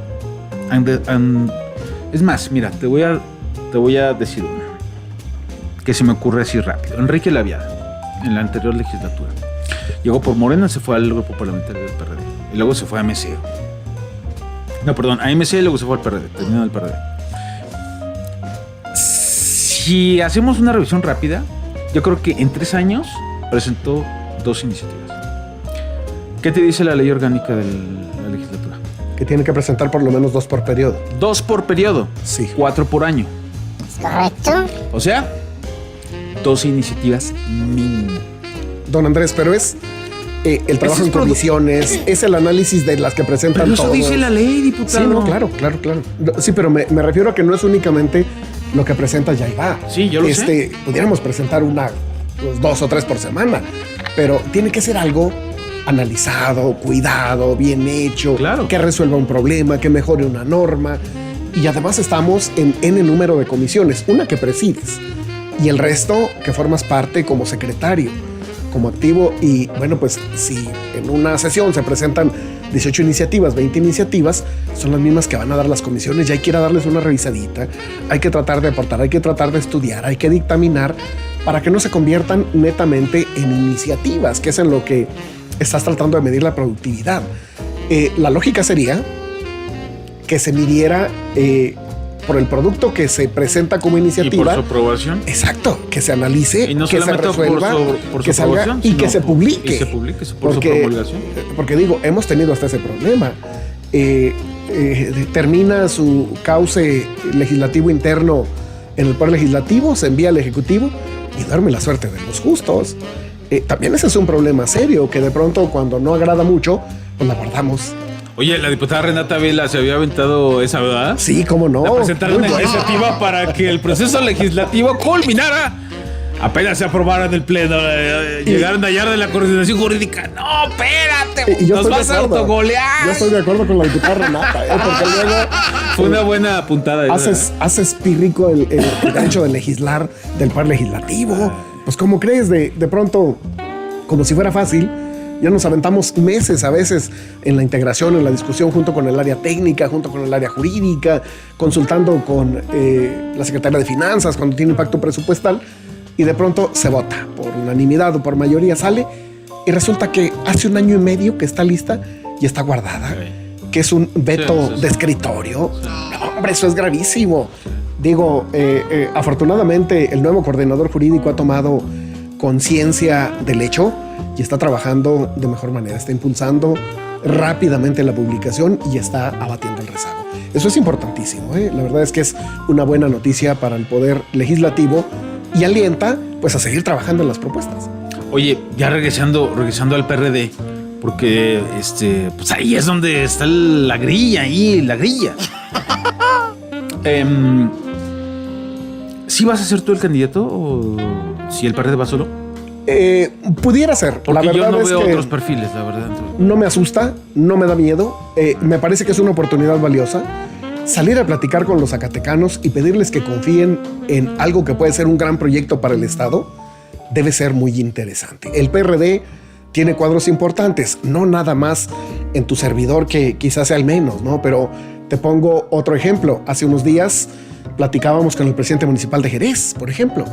es más, mira, te voy a decir una que se me ocurre así rápido. Enrique Laviada, en la anterior legislatura, llegó por Morena, se fue al grupo parlamentario del PRD y luego se fue a MC. No, perdón, a MC y luego se fue al PRD, terminó el PRD. Si hacemos una revisión rápida, yo creo que en 3 años presentó 2 iniciativas. ¿Qué te dice la ley orgánica de la legislatura?
Que tiene que presentar por lo menos 2 por periodo.
2 por periodo.
Sí.
4 por año.
¿Es correcto?
O sea, 12 iniciativas mínimo.
Don Andrés, pero es el trabajo en comisiones, es el análisis de las que presentan
todos.
Pero
eso dice la ley, diputado.
Sí, no, claro. Sí, pero me refiero a que no es únicamente lo que presenta ya va.
Sí, yo lo sé.
Pudiéramos presentar 2 o 3 por semana, pero tiene que ser algo analizado, cuidado, bien hecho,
claro,
que resuelva un problema, que mejore una norma. Y además estamos en N número de comisiones, una que presides y el resto que formas parte como secretario, como activo. Y bueno, pues si en una sesión se presentan 18 iniciativas, 20 iniciativas, son las mismas que van a dar las comisiones y hay que ir a darles una revisadita, hay que tratar de aportar, hay que tratar de estudiar, hay que dictaminar para que no se conviertan netamente en iniciativas, que es en lo que estás tratando de medir la productividad. La lógica sería que se midiera por el producto que se presenta como iniciativa.
Y por su aprobación.
Exacto, que se analice,
y no
que se resuelva,
por
que salga y que se publique.
Y se publique por su promulgación.
Porque digo, hemos tenido hasta ese problema. Termina su cauce legislativo interno en el Poder Legislativo, se envía al Ejecutivo y duerme la suerte de los justos. También ese es un problema serio, que de pronto cuando no agrada mucho, pues la guardamos.
Oye, la diputada Renata Vela se había aventado esa, ¿verdad?
Sí, cómo no.
De presentar una iniciativa para que el proceso legislativo culminara. Apenas se aprobara en el pleno, llegaron a hallar de la coordinación jurídica. No, espérate, nos vas a autogolear.
Yo estoy de acuerdo con la diputada Renata, porque luego
fue una buena puntada.
Haces pírrico el derecho de legislar del Poder Legislativo. Pues ¿cómo crees? De pronto, como si fuera fácil, ya nos aventamos meses a veces en la integración, en la discusión junto con el área técnica, junto con el área jurídica, consultando con la Secretaría de Finanzas cuando tiene impacto presupuestal, y de pronto se vota por unanimidad o por mayoría, sale y resulta que hace 1 año y medio que está lista y está guardada, que es un veto de escritorio. No, hombre, eso es gravísimo. Digo, afortunadamente el nuevo coordinador jurídico ha tomado conciencia del hecho y está trabajando de mejor manera, está impulsando rápidamente la publicación y está abatiendo el rezago. Eso es importantísimo, ¿eh? La verdad es que es una buena noticia para el Poder Legislativo y alienta pues a seguir trabajando en las propuestas.
Oye, ya regresando al PRD, porque pues ahí es donde está la grilla, ¿Sí vas a ser tú el candidato o si el PRD va solo?
Pudiera ser.
Porque
la verdad
yo no
es
veo
que
otros perfiles, la verdad.
no me asusta, no me da miedo. Me parece que es una oportunidad valiosa. Salir a platicar con los zacatecanos y pedirles que confíen en algo que puede ser un gran proyecto para el Estado debe ser muy interesante. El PRD tiene cuadros importantes, no nada más en tu servidor, que quizás sea el menos, ¿no? Pero te pongo otro ejemplo. Hace unos días platicábamos con el presidente municipal de Jerez, por ejemplo,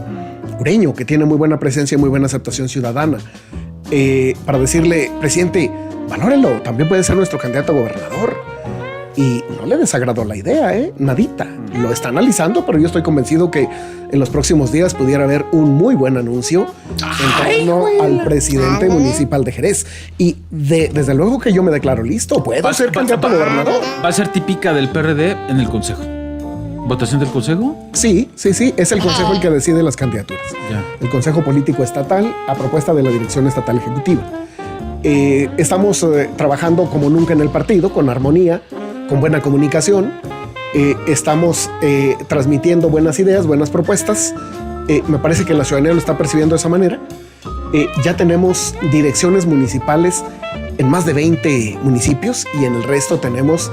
Ureño, que tiene muy buena presencia y muy buena aceptación ciudadana, para decirle, presidente, valórelo, también puede ser nuestro candidato a gobernador. Y no le desagradó la idea, nadita. Lo está analizando, pero yo estoy convencido que en los próximos días pudiera haber un muy buen anuncio en torno al presidente municipal de Jerez. Y desde luego que yo me declaro listo. ¿Puedo ser candidato a gobernador?
¿Va a ser típica del PRD en el Consejo? ¿Votación del Consejo?
Sí. Es el Consejo el que decide las candidaturas.
Ya.
El Consejo Político Estatal a propuesta de la Dirección Estatal Ejecutiva. Estamos trabajando como nunca en el partido, con armonía, con buena comunicación. Estamos transmitiendo buenas ideas, buenas propuestas. Me parece que la ciudadanía lo está percibiendo de esa manera. Ya tenemos direcciones municipales en más de 20 municipios y en el resto tenemos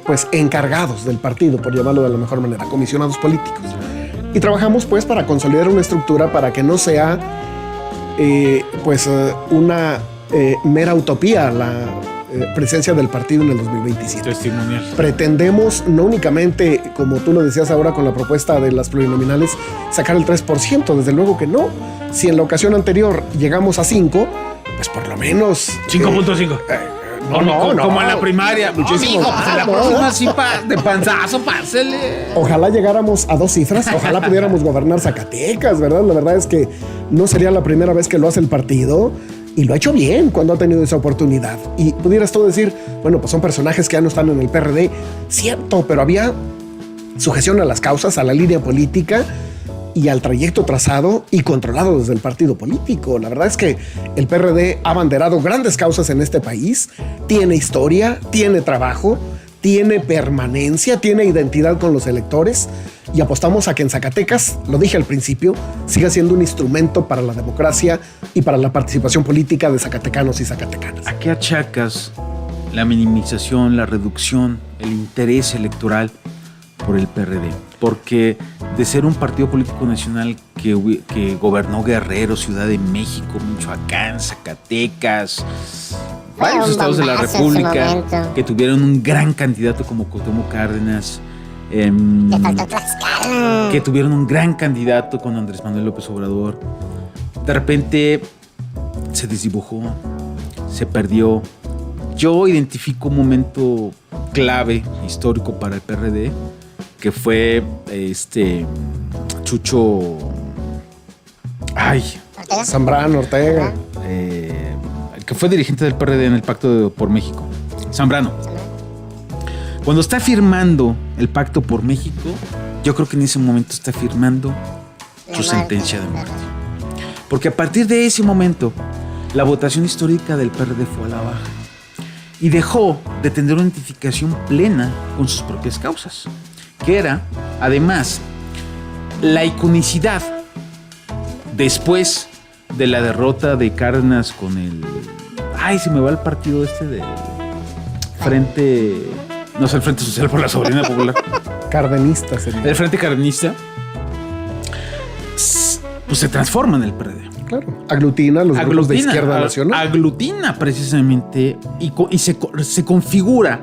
pues encargados del partido, por llamarlo de la mejor manera, comisionados políticos. Y trabajamos pues para consolidar una estructura para que no sea una mera utopía la presencia del partido en el 2027.
Testimonial.
Pretendemos no únicamente, como tú lo decías ahora con la propuesta de las plurinominales, sacar el 3%, desde luego que no. Si en la ocasión anterior llegamos a 5, pues por lo menos
5.5. No, como en la primaria.
Muchísimo.
En la próxima sí de panzazo, pásele.
Ojalá llegáramos a 2 cifras, ojalá pudiéramos gobernar Zacatecas, ¿verdad? La verdad es que no sería la primera vez que lo hace el partido. Y lo ha hecho bien cuando ha tenido esa oportunidad. Y pudieras tú decir, bueno, pues son personajes que ya no están en el PRD. Cierto, pero había sujeción a las causas, a la línea política y al trayecto trazado y controlado desde el partido político. La verdad es que el PRD ha abanderado grandes causas en este país. Tiene historia, tiene trabajo, tiene permanencia, tiene identidad con los electores. Y apostamos a que en Zacatecas, lo dije al principio, siga siendo un instrumento para la democracia y para la participación política de zacatecanos y zacatecanas.
¿A qué achacas la minimización, la reducción, el interés electoral por el PRD? Porque de ser un partido político nacional que gobernó Guerrero, Ciudad de México, Michoacán, Zacatecas, varios estados de la República que tuvieron un gran candidato como Cuauhtémoc Cárdenas, que tuvieron un gran candidato con Andrés Manuel López Obrador, de repente se desdibujó, se perdió. Yo identifico un momento clave histórico para el PRD, que fue Chucho
Zambrano, Ortega,
el que fue dirigente del PRD en el Pacto por México, Zambrano. Cuando está firmando el Pacto por México, yo creo que en ese momento está firmando su sentencia de muerte. Porque a partir de ese momento, la votación histórica del PRD fue a la baja y dejó de tener una identificación plena con sus propias causas, que era, además, la iconicidad después de la derrota de Cárdenas con el... se me va el partido del Frente... No sé, el Frente Social por la Soberanía Popular.
Cardenista sería.
El Frente Cardenista, pues se transforma en el PRD.
Claro, aglutina los grupos de izquierda nacional.
Aglutina precisamente y se configura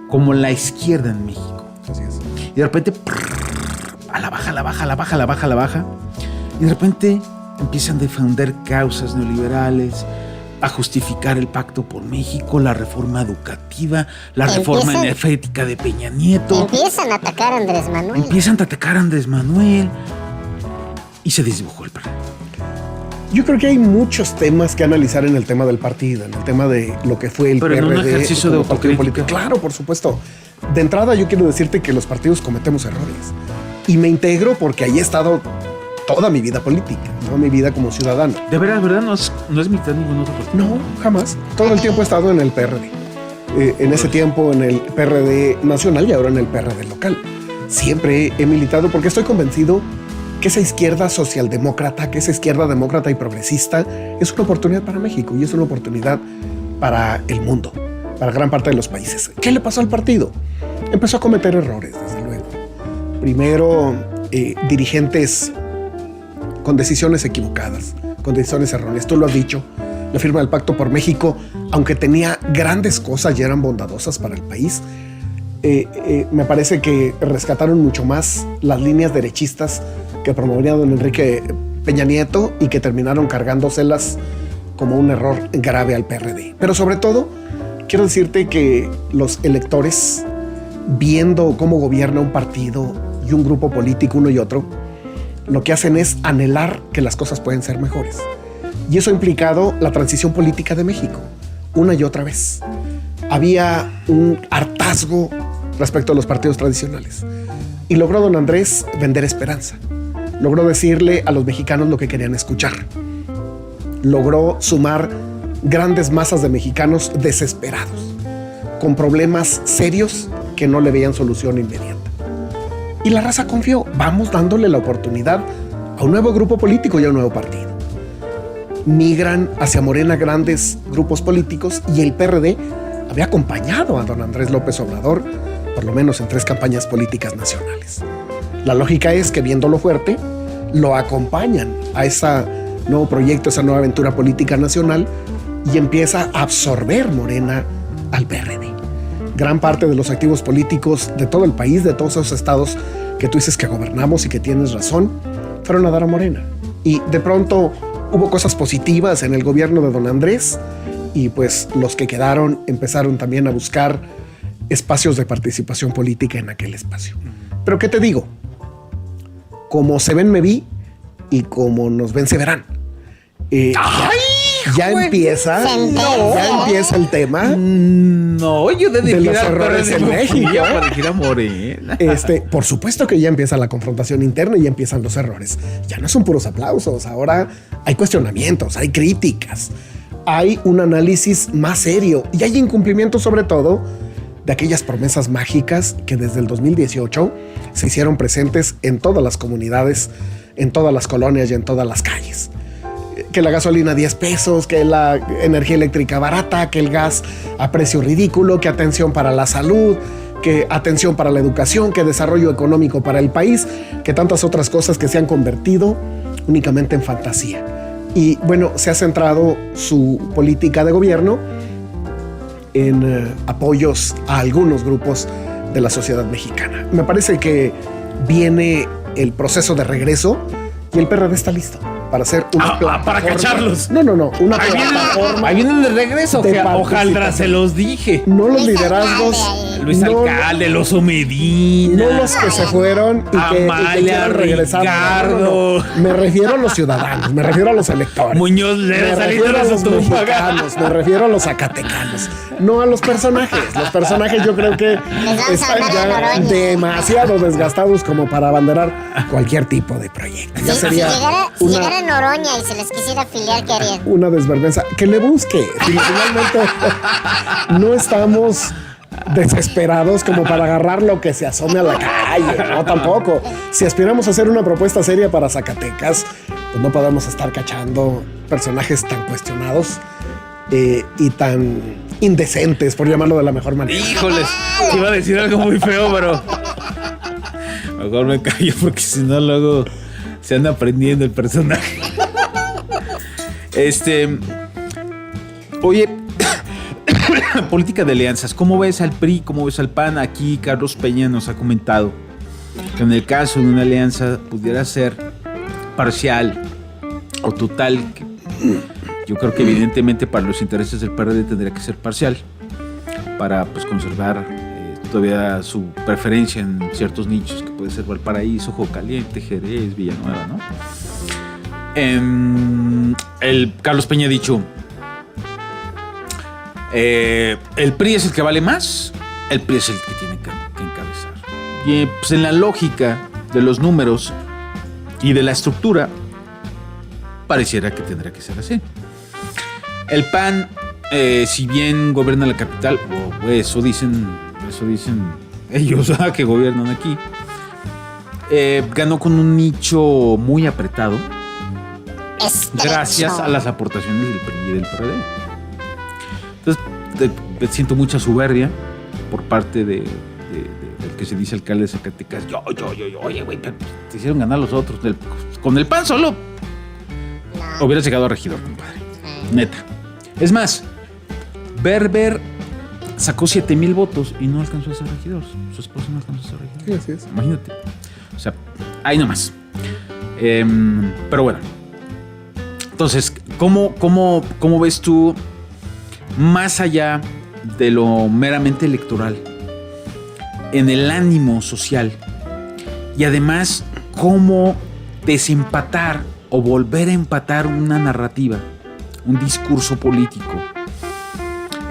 como la izquierda en México.
Así es.
Y de repente, a la baja. Y de repente empiezan a defender causas neoliberales, a justificar el Pacto por México, la reforma educativa, la reforma energética de Peña Nieto.
Empiezan a atacar a Andrés Manuel.
Y se desdibujó el PRD.
Yo creo que hay muchos temas que analizar en el tema del partido, en el tema de lo que fue el
PRD. Pero en un ejercicio de autocrítica.
Claro, por supuesto. De entrada, yo quiero decirte que los partidos cometemos errores. Y me integro porque ahí he estado toda mi vida política, toda mi vida como ciudadano.
¿De verdad no es mitad ningún otro partido?
No, jamás. Todo el tiempo he estado en el PRD. En ese tiempo en el PRD nacional y ahora en el PRD local. Siempre he militado porque estoy convencido que esa izquierda socialdemócrata, que esa izquierda demócrata y progresista es una oportunidad para México y es una oportunidad para el mundo, para gran parte de los países. ¿Qué le pasó al partido? Empezó a cometer errores, desde luego. Primero, dirigentes con decisiones equivocadas, con decisiones erróneas. Tú lo has dicho, la firma del Pacto por México, aunque tenía grandes cosas y eran bondadosas para el país, me parece que rescataron mucho más las líneas derechistas que promovía don Enrique Peña Nieto y que terminaron cargándoselas como un error grave al PRD. Pero sobre todo, quiero decirte que los electores, viendo cómo gobierna un partido y un grupo político, uno y otro, lo que hacen es anhelar que las cosas pueden ser mejores. Y eso ha implicado la transición política de México, una y otra vez. Había un hartazgo respecto a los partidos tradicionales. Y logró don Andrés vender esperanza. Logró decirle a los mexicanos lo que querían escuchar. Logró sumar grandes masas de mexicanos desesperados, con problemas serios que no le veían solución inmediata. Y la raza confió. Vamos dándole la oportunidad a un nuevo grupo político y a un nuevo partido. Migran hacia Morena grandes grupos políticos y el PRD había acompañado a don Andrés López Obrador, por lo menos en 3 campañas políticas nacionales. La lógica es que, viéndolo fuerte, lo acompañan a ese nuevo proyecto, esa nueva aventura política nacional, y empieza a absorber Morena al PRD. Gran parte de los activos políticos de todo el país, de todos esos estados que tú dices que gobernamos y que tienes razón, fueron a dar a Morena. Y de pronto hubo cosas positivas en el gobierno de don Andrés, y pues los que quedaron empezaron también a buscar espacios de participación política en aquel espacio. Pero ¿qué te digo? Como se ven, me vi, y como nos ven, se verán. Ya empieza el tema.
No, yo
de los errores en México.
Para elegir a Morena.
Por supuesto que ya empieza la confrontación interna y ya empiezan los errores. Ya no son puros aplausos. Ahora hay cuestionamientos, hay críticas, hay un análisis más serio y hay incumplimiento, sobre todo, de aquellas promesas mágicas que desde el 2018 se hicieron presentes en todas las comunidades, en todas las colonias y en todas las calles. Que la gasolina 10 pesos, que la energía eléctrica barata, que el gas a precio ridículo, que atención para la salud, que atención para la educación, que desarrollo económico para el país, que tantas otras cosas que se han convertido únicamente en fantasía. Y bueno, se ha centrado su política de gobierno en apoyos a algunos grupos de la sociedad mexicana. Me parece que viene el proceso de regreso y el PRD está listo para hacer una plataforma.
Para cacharlos.
No. Una plataforma.
Ahí viene el regreso. Ojalá se los dije.
No los liderazgos.
Luis Alcalde, el Oso Medina.
No los que se fueron y
Amalia,
que regresar.
Ricardo.
No. Me refiero a los ciudadanos, me refiero a los electores.
Muñoz Ledo,
me refiero a los mexicanos, me refiero a los zacatecanos. No a los personajes. Los personajes yo creo que están ya demasiado desgastados como para abanderar cualquier tipo de proyecto. Ya sería
si llegara Noroña y se les quisiera afiliar, ¿qué harían?
Una desvergüenza. Que le busque. Finalmente no estamos desesperados como para agarrar lo que se asome a la calle, no, tampoco. Si aspiramos a hacer una propuesta seria para Zacatecas, pues no podemos estar cachando personajes tan cuestionados y tan indecentes, por llamarlo de la mejor manera.
Híjoles, iba a decir algo muy feo, pero mejor me callo porque si no luego se anda aprendiendo el personaje. Oye, política de alianzas, ¿cómo ves al PRI? ¿Cómo ves al PAN? Aquí Carlos Peña nos ha comentado que en el caso de una alianza pudiera ser parcial o total. Yo creo que evidentemente para los intereses del PRD tendría que ser parcial para pues conservar todavía su preferencia en ciertos nichos, que puede ser Valparaíso, Ojo Caliente, Jerez, Villanueva, ¿no? El Carlos Peña ha dicho, el PRI es el que vale más, el PRI es el que tiene que encabezar. Y pues en la lógica de los números y de la estructura, pareciera que tendrá que ser así. El PAN, si bien gobierna la capital, o eso dicen ellos que gobiernan aquí, ganó con un nicho muy apretado, gracias a las aportaciones del PRI y del PRD. Entonces, siento mucha soberbia por parte del que se dice alcalde de Zacatecas. Oye, güey, te hicieron ganar los otros. Con el PAN solo hubieras llegado a regidor, compadre. Neta. Es más, Berber sacó 7,000 votos y no alcanzó a ser regidor. Su esposo no alcanzó a ser regidor.
Sí, así es.
Imagínate. O sea, ahí nomás. Pero bueno. Entonces, ¿cómo ves tú, más allá de lo meramente electoral, en el ánimo social, y además cómo desempatar o volver a empatar una narrativa, un discurso político,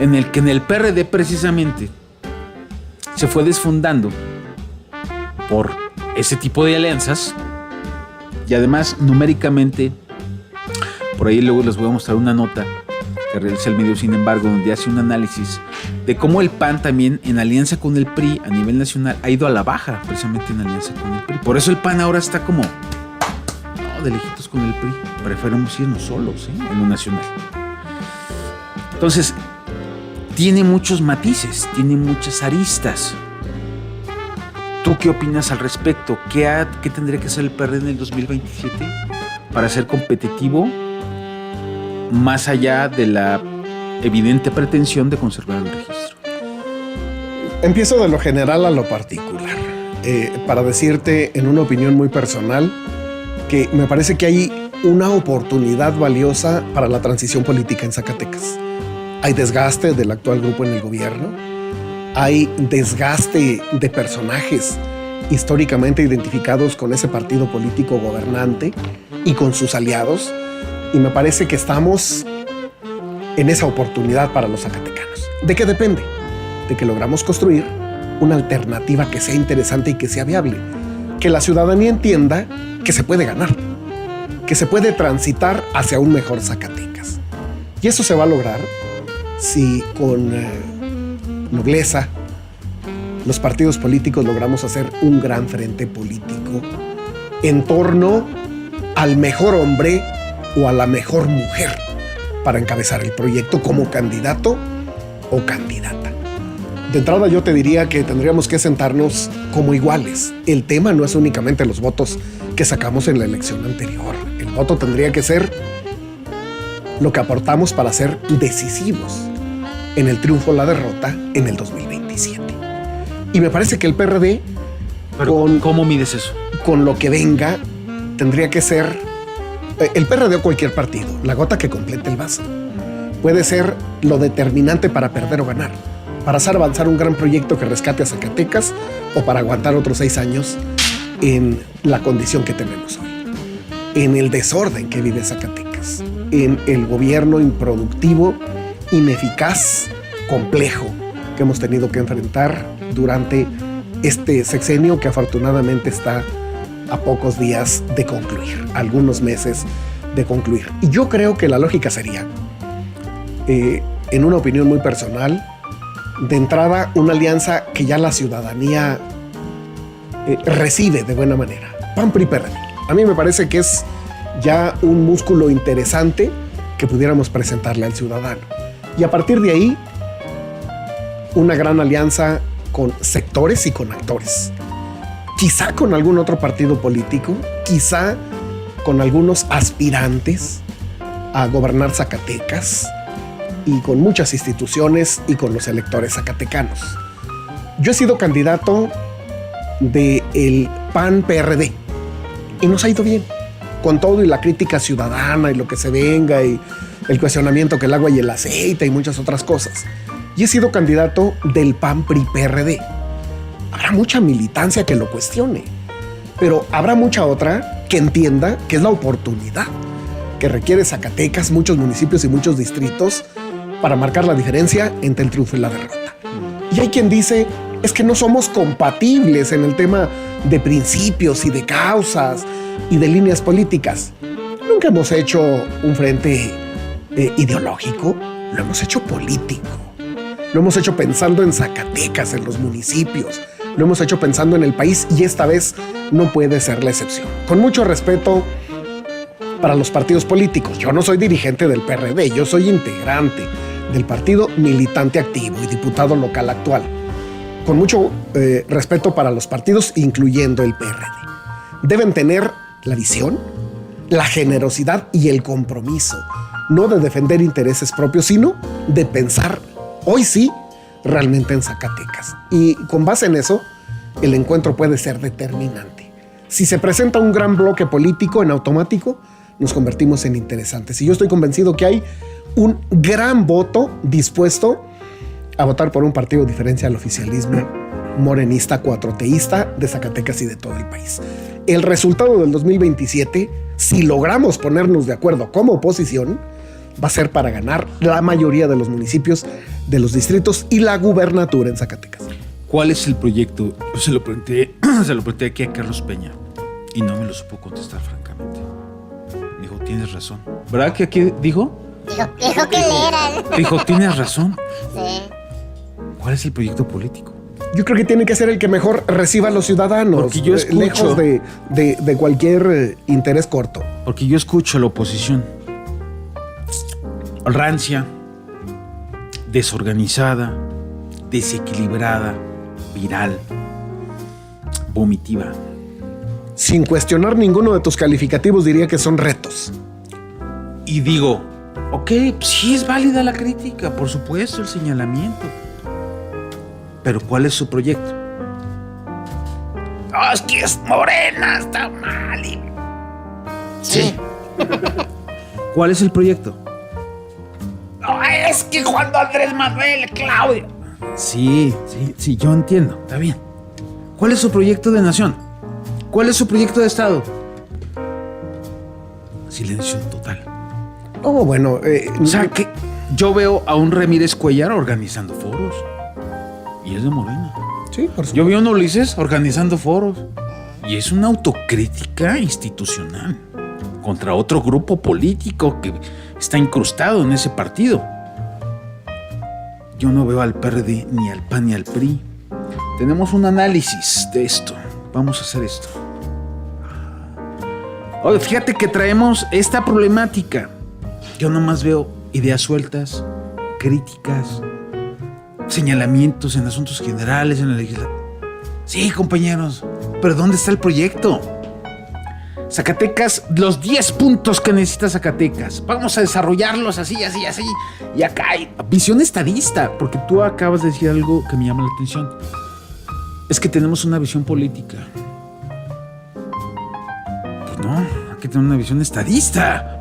en el que en el PRD precisamente se fue desfundando por ese tipo de alianzas, y además numéricamente, por ahí luego les voy a mostrar una nota que realiza el medio Sin Embargo, donde hace un análisis de cómo el PAN también en alianza con el PRI a nivel nacional ha ido a la baja, precisamente en alianza con el PRI. Por eso el PAN ahora está como de lejitos con el PRI. Preferimos irnos solos en lo nacional. Entonces, tiene muchos matices, tiene muchas aristas. ¿Tú qué opinas al respecto? ¿Qué tendría que hacer el PRD en el 2027 para ser competitivo, más allá de la evidente pretensión de conservar el registro?
Empiezo de lo general a lo particular, para decirte en una opinión muy personal que me parece que hay una oportunidad valiosa para la transición política en Zacatecas. Hay desgaste del actual grupo en el gobierno, hay desgaste de personajes históricamente identificados con ese partido político gobernante y con sus aliados, y me parece que estamos en esa oportunidad para los zacatecanos. ¿De qué depende? De que logramos construir una alternativa que sea interesante y que sea viable, que la ciudadanía entienda que se puede ganar, que se puede transitar hacia un mejor Zacatecas. Y eso se va a lograr si con nobleza los partidos políticos logramos hacer un gran frente político en torno al mejor hombre o a la mejor mujer para encabezar el proyecto como candidato o candidata. De entrada yo te diría que tendríamos que sentarnos como iguales. El tema no es únicamente los votos que sacamos en la elección anterior. El voto tendría que ser lo que aportamos para ser decisivos en el triunfo o la derrota en el 2027. Y me parece que el PRD,
pero ¿cómo mides eso?
Con lo que venga, tendría que ser el PRD o cualquier partido, la gota que complete el vaso. Puede ser lo determinante para perder o ganar, para hacer avanzar un gran proyecto que rescate a Zacatecas o para aguantar otros 6 años en la condición que tenemos hoy, en el desorden que vive Zacatecas, en el gobierno improductivo, ineficaz, complejo que hemos tenido que enfrentar durante este sexenio que afortunadamente está a pocos días de concluir, algunos meses de concluir. Y yo creo que la lógica sería, en una opinión muy personal, de entrada una alianza que ya la ciudadanía recibe de buena manera. PAN, PRI, PRD. A mí me parece que es ya un músculo interesante que pudiéramos presentarle al ciudadano. Y a partir de ahí, una gran alianza con sectores y con actores. Quizá con algún otro partido político, quizá con algunos aspirantes a gobernar Zacatecas y con muchas instituciones y con los electores zacatecanos. Yo he sido candidato del PAN-PRD y nos ha ido bien. con todo y la crítica ciudadana y lo que se venga y el cuestionamiento que el agua y el aceite y muchas otras cosas. Y he sido candidato del PAN, PRI, PRD. Habrá mucha militancia que lo cuestione, pero habrá mucha otra que entienda que es la oportunidad que requiere Zacatecas, muchos municipios y muchos distritos para marcar la diferencia entre el triunfo y la derrota. Y hay quien dice, es que no somos compatibles en el tema de principios y de causas y de líneas políticas. Nunca hemos hecho un frente ideológico, lo hemos hecho político. Lo hemos hecho pensando en Zacatecas, en los municipios. Lo hemos hecho pensando en el país y esta vez no puede ser la excepción. Con mucho respeto para los partidos políticos. Yo no soy dirigente del PRD, yo soy integrante del partido, militante activo y diputado local actual. Con mucho respeto para los partidos, incluyendo el PRD. Deben tener la visión, la generosidad y el compromiso, no de defender intereses propios, sino de pensar, hoy sí, realmente en Zacatecas. Y con base en eso, el encuentro puede ser determinante. Si se presenta un gran bloque político, en automático nos convertimos en interesantes. Y yo estoy convencido que hay un gran voto dispuesto a votar por un partido diferente al oficialismo morenista, cuatroteísta de Zacatecas y de todo el país. El resultado del 2027, si logramos ponernos de acuerdo como oposición, va a ser para ganar la mayoría de los municipios, de los distritos y la gubernatura en Zacatecas.
¿Cuál es el proyecto? Pues se lo pregunté aquí a Carlos Peña y no me lo supo contestar francamente. Dijo, tienes razón. ¿Verdad que aquí dijo?
Dijo que leeran.
Dijo, tienes razón.
Sí.
¿Cuál es el proyecto político?
Yo creo que tiene que ser el que mejor reciba a los ciudadanos,
porque yo escucho,
lejos de cualquier interés corto.
Porque yo escucho a la oposición rancia, desorganizada, desequilibrada, viral, vomitiva.
Sin cuestionar ninguno de tus calificativos, diría que son retos.
Y digo, ok, sí es válida la crítica, por supuesto, el señalamiento. Pero ¿cuál es su proyecto? Oh, es que es morena, está mal. Sí. ¿Cuál es el proyecto? No, es que cuando Andrés Manuel, Claudia. Sí, yo entiendo, está bien. ¿Cuál es su proyecto de nación? ¿Cuál es su proyecto de Estado? Silencio total.
Oh, bueno.
O sea, que yo veo a un Ramírez Cuellar organizando foros. Y es de Morena.
Sí, por supuesto.
Yo vi a un Ulises organizando foros. Y es una autocrítica institucional contra otro grupo político que está incrustado en ese partido. Yo no veo al PRD, ni al PAN, ni al PRI. Tenemos un análisis de esto. Vamos a hacer esto. Oye, fíjate que traemos esta problemática. Yo nomás veo ideas sueltas, críticas, señalamientos en asuntos generales, en la legislatura. Sí, compañeros, pero ¿dónde está el proyecto? Zacatecas, los 10 puntos que necesita Zacatecas. Vamos a desarrollarlos así. Y acá hay visión estadista, porque tú acabas de decir algo que me llama la atención. Es que tenemos una visión política. Pues no, hay que tener una visión estadista.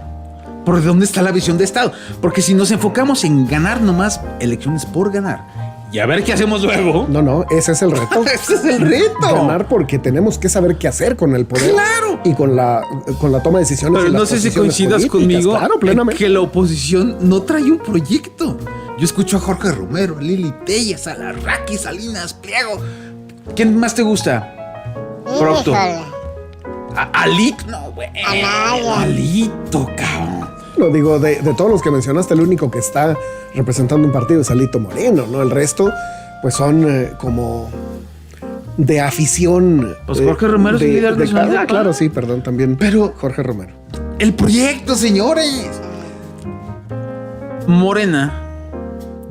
¿Por dónde está la visión de Estado? Porque si nos enfocamos en ganar nomás elecciones por ganar y a ver qué hacemos luego.
No, ese es el reto.
Ese es el reto.
Ganar porque tenemos que saber qué hacer con el poder.
Claro.
Y con la toma de decisiones.
Pero
y
no sé si coincidas conmigo.
Claro, plenamente.
Que la oposición no trae un proyecto. Yo escucho a Jorge Romero, Lili Telles, Alarraqui, Salinas, Pliego. ¿Quién más te gusta? Proctor. Alito. No, güey.
Anaya.
Alito, cabrón.
Lo digo, de todos los que mencionaste, el único que está representando un partido es Alito Moreno, ¿no? El resto, pues son como de afición.
Pues Jorge Romero es el líder nacional.
Claro, sí, perdón, también.
Pero
Jorge Romero.
El proyecto, señores. Morena,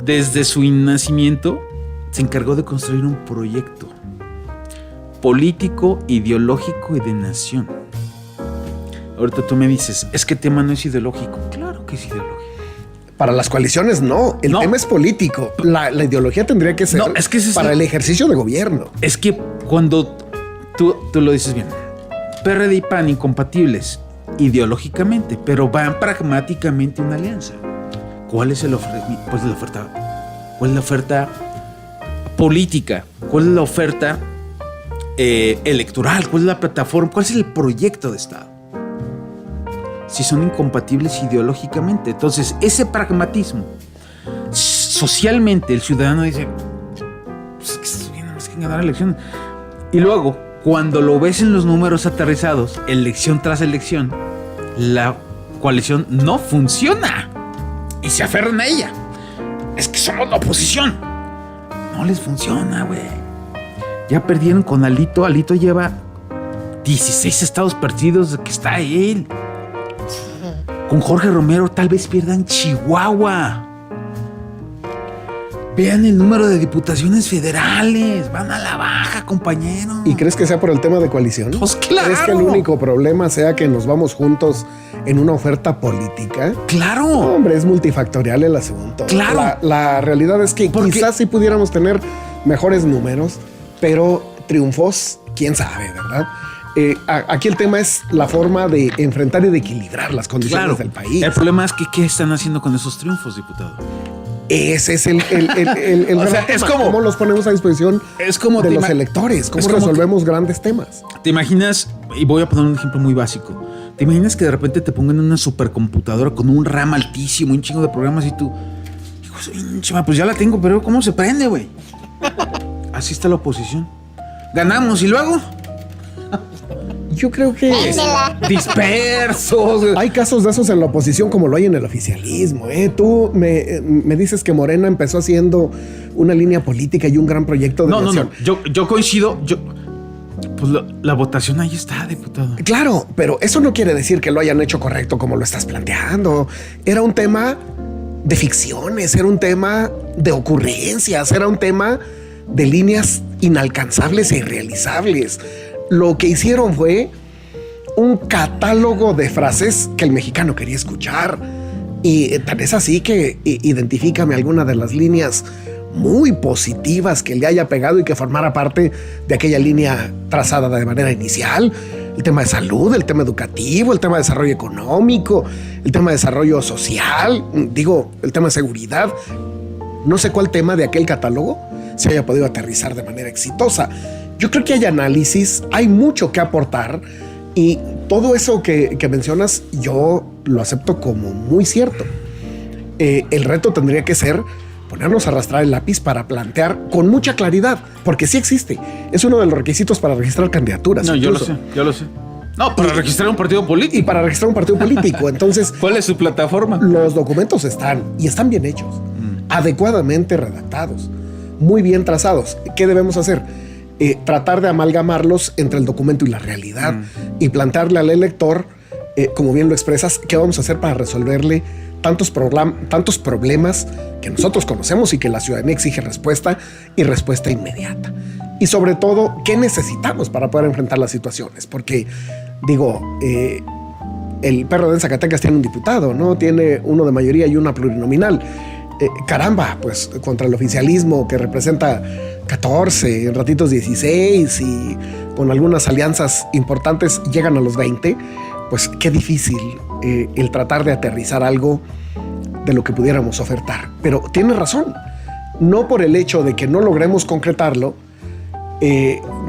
desde su nacimiento, se encargó de construir un proyecto político, ideológico y de nación. Ahorita tú me dices, es que el tema no es ideológico. Claro que es ideológico.
Para las coaliciones no, el tema es político. La ideología tendría que ser para el ejercicio de gobierno.
Es que cuando tú lo dices bien, PRD y PAN incompatibles, ideológicamente, pero van pragmáticamente a una alianza. ¿Cuál es la oferta? ¿Cuál es la oferta política? ¿Cuál es la oferta electoral? ¿Cuál es la plataforma? ¿Cuál es el proyecto de Estado? Si son incompatibles ideológicamente. Entonces, ese pragmatismo, socialmente, el ciudadano dice, pues es que estoy viendo más que ganar la elección. Y luego, cuando lo ves en los números aterrizados, elección tras elección, la coalición no funciona. Y se aferran a ella. Es que somos la oposición. No les funciona, güey. Ya perdieron con Alito. Alito lleva 16 estados perdidos de que está él. Con Jorge Romero tal vez pierdan Chihuahua. Vean el número de diputaciones federales. Van a la baja, compañero.
¿Y crees que sea por el tema de coalición?
Pues claro.
¿Crees que el único problema sea que nos vamos juntos en una oferta política?
Claro.
No, hombre, es multifactorial el asunto.
Claro.
La realidad es que quizás sí pudiéramos tener mejores números, pero triunfos, quién sabe, ¿verdad? Aquí el tema es la forma de enfrentar y de equilibrar las condiciones del país.
El problema es que ¿qué están haciendo con esos triunfos, diputado?
Ese es el
o sea, es como
cómo los ponemos a disposición de los electores, cómo resolvemos grandes temas.
¿Te imaginas? Y voy a poner un ejemplo muy básico. ¿Te imaginas que de repente te pongan una supercomputadora con un RAM altísimo, un chingo de programas y tú, hijo, pues ya la tengo, pero ¿cómo se prende, güey? Así está la oposición. Ganamos y luego
yo creo que
dispersos.
Hay casos de esos en la oposición como lo hay en el oficialismo. Tú me dices que Morena empezó haciendo una línea política y un gran proyecto de nación.
No. Yo coincido. Pues la votación ahí está, diputado.
Claro, pero eso no quiere decir que lo hayan hecho correcto como lo estás planteando. Era un tema de ficciones, era un tema de ocurrencias, era un tema de líneas inalcanzables e irrealizables. Lo que hicieron fue un catálogo de frases que el mexicano quería escuchar. Y tal es así que identifícame alguna de las líneas muy positivas que le haya pegado y que formara parte de aquella línea trazada de manera inicial. El tema de salud, el tema educativo, el tema de desarrollo económico, el tema de desarrollo social, el tema de seguridad. No sé cuál tema de aquel catálogo se haya podido aterrizar de manera exitosa. Yo creo que hay análisis, hay mucho que aportar y todo eso que mencionas yo lo acepto como muy cierto. El reto tendría que ser ponernos a arrastrar el lápiz para plantear con mucha claridad, porque sí existe. Es uno de los requisitos para registrar candidaturas.
No, yo lo sé. No, para registrar un partido político.
Y para registrar un partido político. Entonces,
¿cuál es su plataforma?
Los documentos están bien hechos, adecuadamente redactados, muy bien trazados. ¿Qué debemos hacer? Tratar de amalgamarlos entre el documento y la realidad y plantearle al elector, como bien lo expresas, qué vamos a hacer para resolverle tantos problemas que nosotros conocemos y que la ciudadanía exige respuesta y respuesta inmediata. Y sobre todo, ¿qué necesitamos para poder enfrentar las situaciones? Porque, el PRD en Zacatecas tiene un diputado, ¿no? Tiene uno de mayoría y una plurinominal. Pues contra el oficialismo que representa 14, en ratitos 16 y con algunas alianzas importantes llegan a los 20, pues qué difícil el tratar de aterrizar algo de lo que pudiéramos ofertar. Pero tiene razón, no por el hecho de que no logremos concretarlo,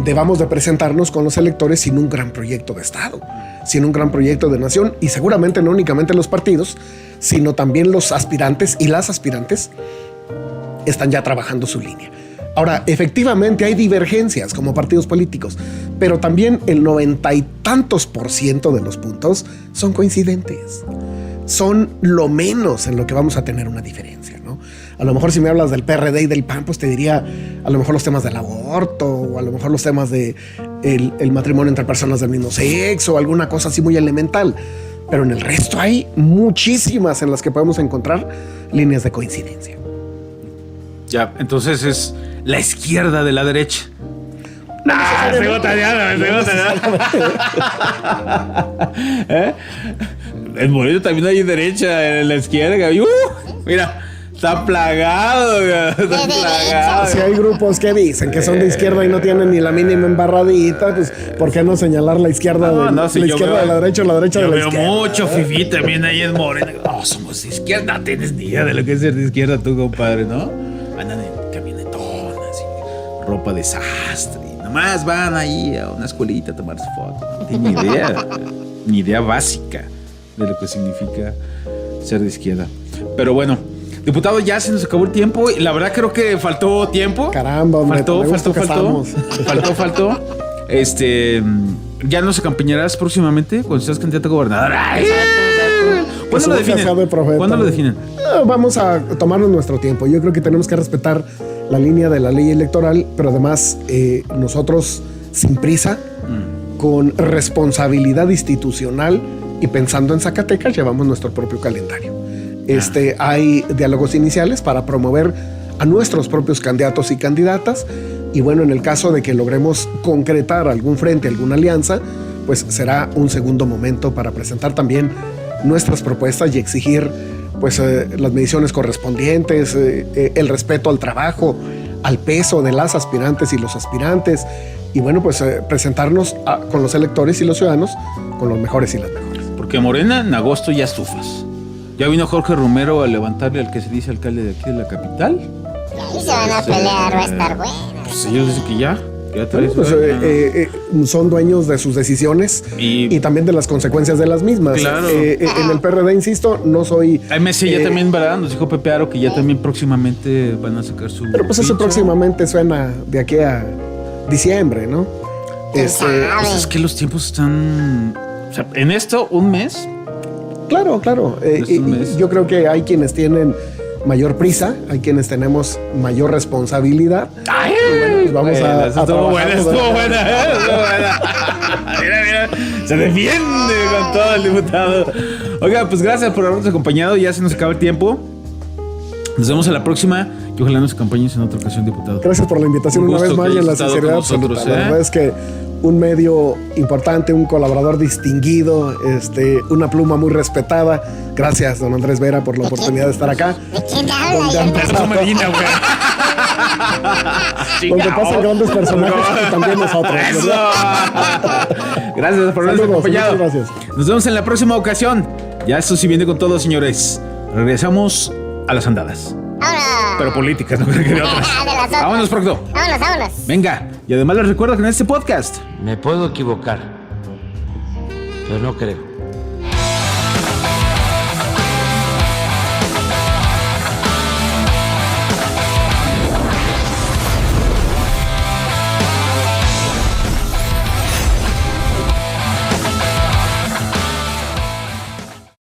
debamos de presentarnos con los electores sin un gran proyecto de Estado, sin un gran proyecto de nación y seguramente no únicamente los partidos, sino también los aspirantes y las aspirantes están ya trabajando su línea. Ahora, efectivamente hay divergencias como partidos políticos, pero también el 90 y tantos % de los puntos son coincidentes. Son lo menos en lo que vamos a tener una diferencia, ¿no? A lo mejor si me hablas del PRD y del PAN, pues te diría a lo mejor los temas del aborto o a lo mejor los temas de el matrimonio entre personas del mismo sexo o alguna cosa así muy elemental. Pero en el resto hay muchísimas en las que podemos encontrar líneas de coincidencia.
Ya, entonces es la izquierda de la derecha. En Morelos también hay derecha en la izquierda. Mira, Está plagado, güey. Está plagado.
Si hay grupos que dicen que son de izquierda y no tienen ni la mínima embarradita, pues ¿por qué no señalar la izquierda
Sí,
la izquierda de la derecha o la derecha de la izquierda?
Yo veo mucho fifí también ahí en Morena. No, somos de izquierda. No tienes ni idea de lo que es ser de izquierda tú, compadre, ¿no? Andan en camionetonas y ropa de sastre. Y nomás van ahí a una escuelita a tomarse fotos. No tienen ni idea. Ni idea básica de lo que significa ser de izquierda. Pero bueno, diputado, ya se nos acabó el tiempo. Y la verdad creo que faltó tiempo.
Caramba, hombre,
faltó. Ya nos acompañarás próximamente cuando seas candidato a gobernador. ¿Cuándo lo definen? ¿Cuándo lo definen?
Vamos a tomarnos nuestro tiempo. Yo creo que tenemos que respetar la línea de la ley electoral, pero además nosotros sin prisa, con responsabilidad institucional y pensando en Zacatecas, llevamos nuestro propio calendario. Hay diálogos iniciales para promover a nuestros propios candidatos y candidatas. Y bueno, en el caso de que logremos concretar algún frente, alguna alianza, pues será un segundo momento para presentar también nuestras propuestas y exigir pues las mediciones correspondientes, el respeto al trabajo, al peso de las aspirantes y los aspirantes. Y bueno, pues presentarnos con los electores y los ciudadanos con los mejores y las mejores.
Porque Morena en agosto ya estufas. Ya vino Jorge Romero a levantarle al que se dice alcalde de aquí de la capital.
Y ahí se van a pelear, va a estar bueno.
Pues ellos dicen que ya traes.
Son dueños de sus decisiones y también de las consecuencias de las mismas.
Claro.
En el PRD, insisto, no soy...
MC ya también, ¿verdad? Nos dijo Pepe Aro que ya también próximamente van a sacar su...
Pero pues eso próximamente suena de aquí a diciembre, ¿no?
Pues es que los tiempos están... O sea, en esto, un mes...
Claro. Yo creo que hay quienes tienen mayor prisa, hay quienes tenemos mayor responsabilidad.
¡Ay!
Bueno, pues vamos a
estuvo buena. Mira, se defiende con todo el diputado. Oiga, pues gracias por habernos acompañado. Ya se nos acaba el tiempo. Nos vemos a la próxima y ojalá nos acompañes en otra ocasión, diputado.
Gracias por la invitación una vez más y en la sinceridad absoluta. La verdad es que un medio importante, un colaborador distinguido, una pluma muy respetada. Gracias, don Andrés Vera, por la oportunidad de estar acá.
¿De quién habla?
Medina, güey.
Donde pasan grandes personajes y también nosotros.
Gracias por habernos acompañado.
Gracias.
Nos vemos en la próxima ocasión. Ya esto sí viene con todo, señores. Regresamos a las andadas.
¡Vámonos!
Pero políticas, no creo que de otras.
De las otras.
Vámonos, Procto.
Vámonos.
Venga. Y además les recuerdo que en este podcast
Me puedo equivocar, pero no creo